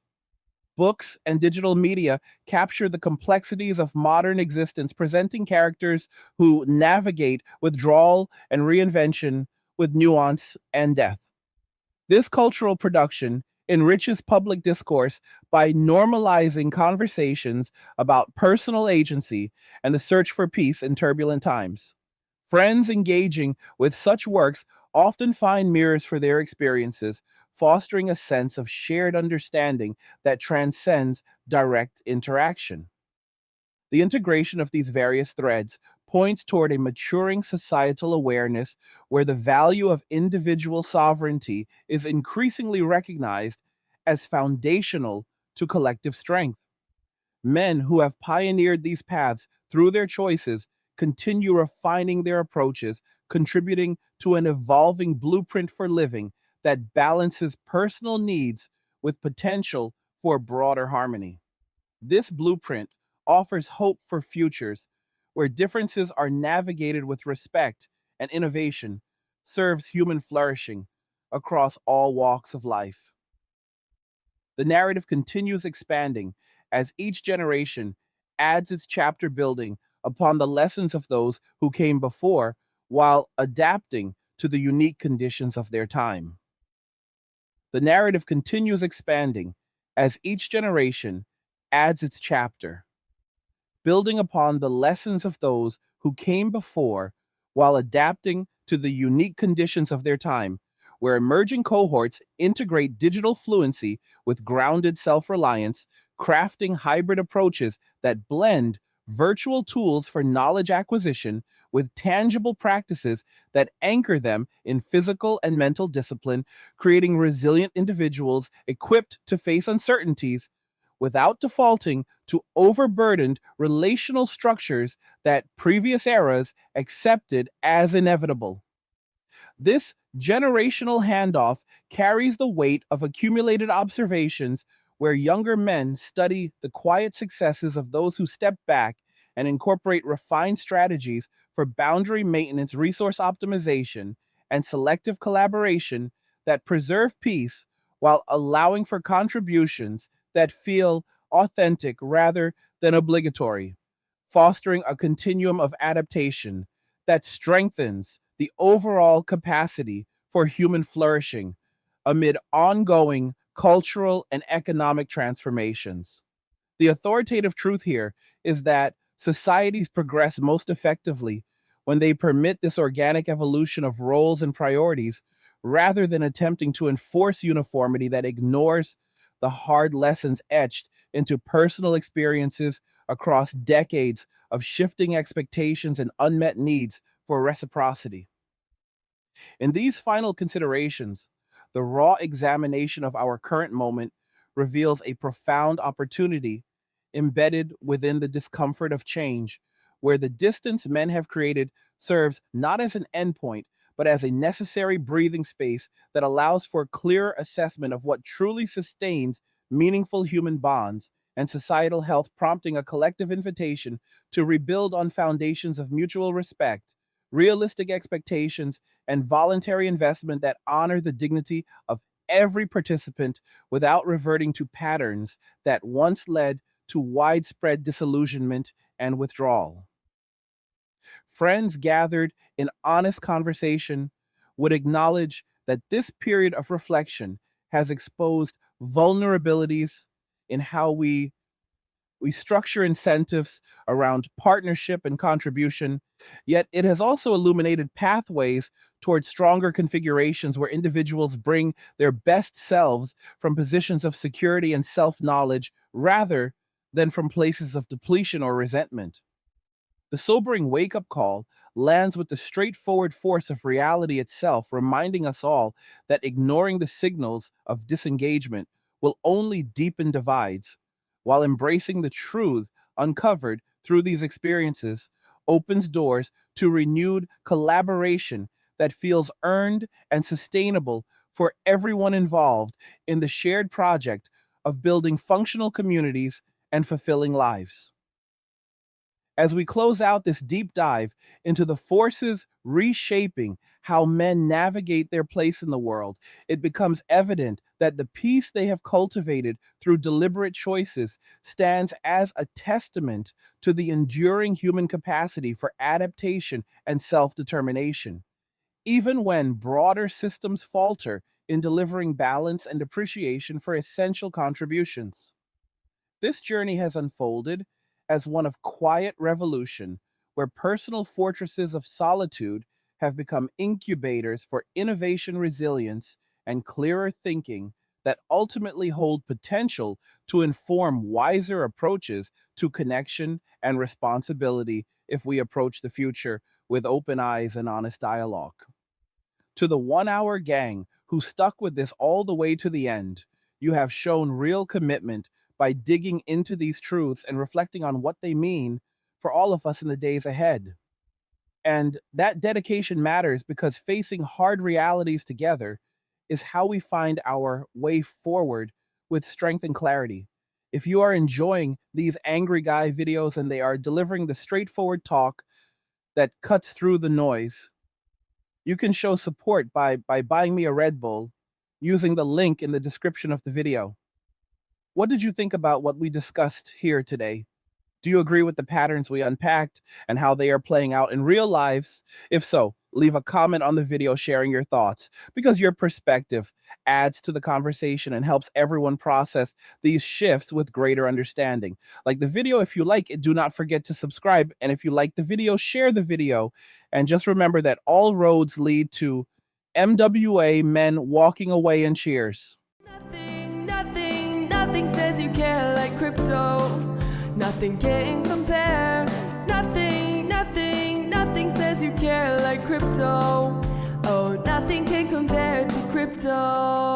books, and digital media capture the complexities of modern existence, presenting characters who navigate withdrawal and reinvention with nuance and depth. This cultural production enriches public discourse by normalizing conversations about personal agency and the search for peace in turbulent times. Friends engaging with such works often find mirrors for their experiences, fostering a sense of shared understanding that transcends direct interaction. The integration of these various threads points toward a maturing societal awareness where the value of individual sovereignty is increasingly recognized as foundational to collective strength. Men who have pioneered these paths through their choices continue refining their approaches, contributing to an evolving blueprint for living that balances personal needs with potential for broader harmony. This blueprint offers hope for futures where differences are navigated with respect and innovation serves human flourishing across all walks of life. The narrative continues expanding as each generation adds its chapter building upon the lessons of those who came before while adapting to the unique conditions of their time. The narrative continues expanding as each generation adds its chapter, building upon the lessons of those who came before while adapting to the unique conditions of their time, where emerging cohorts integrate digital fluency with grounded self reliance, crafting hybrid approaches that blend virtual tools for knowledge acquisition with tangible practices that anchor them in physical and mental discipline, creating resilient individuals equipped to face uncertainties without defaulting to overburdened relational structures that previous eras accepted as inevitable. This generational handoff carries the weight of accumulated observations where younger men study the quiet successes of those who step back and incorporate refined strategies for boundary maintenance, resource optimization, and selective collaboration that preserve peace while allowing for contributions that feel authentic rather than obligatory, fostering a continuum of adaptation that strengthens the overall capacity for human flourishing amid ongoing cultural and economic transformations. The authoritative truth here is that societies progress most effectively when they permit this organic evolution of roles and priorities rather than attempting to enforce uniformity that ignores the hard lessons etched into personal experiences across decades of shifting expectations and unmet needs for reciprocity. In these final considerations, the raw examination of our current moment reveals a profound opportunity embedded within the discomfort of change, where the distance men have created serves not as an endpoint, but as a necessary breathing space that allows for clearer assessment of what truly sustains meaningful human bonds and societal health, prompting a collective invitation to rebuild on foundations of mutual respect, realistic expectations, and voluntary investment that honor the dignity of every participant without reverting to patterns that once led to widespread disillusionment and withdrawal. Friends gathered in honest conversation would acknowledge that this period of reflection has exposed vulnerabilities in how we structure incentives around partnership and contribution, yet it has also illuminated pathways towards stronger configurations where individuals bring their best selves from positions of security and self knowledge rather than from places of depletion or resentment. The sobering wake up call lands with the straightforward force of reality itself, reminding us all that ignoring the signals of disengagement will only deepen divides, while embracing the truth uncovered through these experiences opens doors to renewed collaboration that feels earned and sustainable for everyone involved in the shared project of building functional communities and fulfilling lives. As we close out this deep dive into the forces reshaping how men navigate their place in the world, it becomes evident that the peace they have cultivated through deliberate choices stands as a testament to the enduring human capacity for adaptation and self determination. Even when broader systems falter in delivering balance and appreciation for essential contributions. This journey has unfolded as one of quiet revolution, where personal fortresses of solitude have become incubators for innovation, resilience, and clearer thinking that ultimately hold potential to inform wiser approaches to connection and responsibility if we approach the future with open eyes and honest dialogue. To the 1 hour gang who stuck with this all the way to the end, you have shown real commitment by digging into these truths and reflecting on what they mean for all of us in the days ahead. And that dedication matters because facing hard realities together is how we find our way forward with strength and clarity. If you are enjoying these angry guy videos and they are delivering the straightforward talk that cuts through the noise, you can show support by buying me a Red Bull using the link in the description of the video. What did you think about what we discussed here today? Do you agree with the patterns we unpacked and how they are playing out in real lives? If so, leave a comment on the video sharing your thoughts because your perspective adds to the conversation and helps everyone process these shifts with greater understanding. Like the video if you like it, do not forget to subscribe. And if you like the video, share the video. And just remember that all roads lead to MWA men walking away in cheers. Nothing says you care like crypto. Nothing can compare. Nothing says you care like crypto. Oh, nothing can compare to crypto.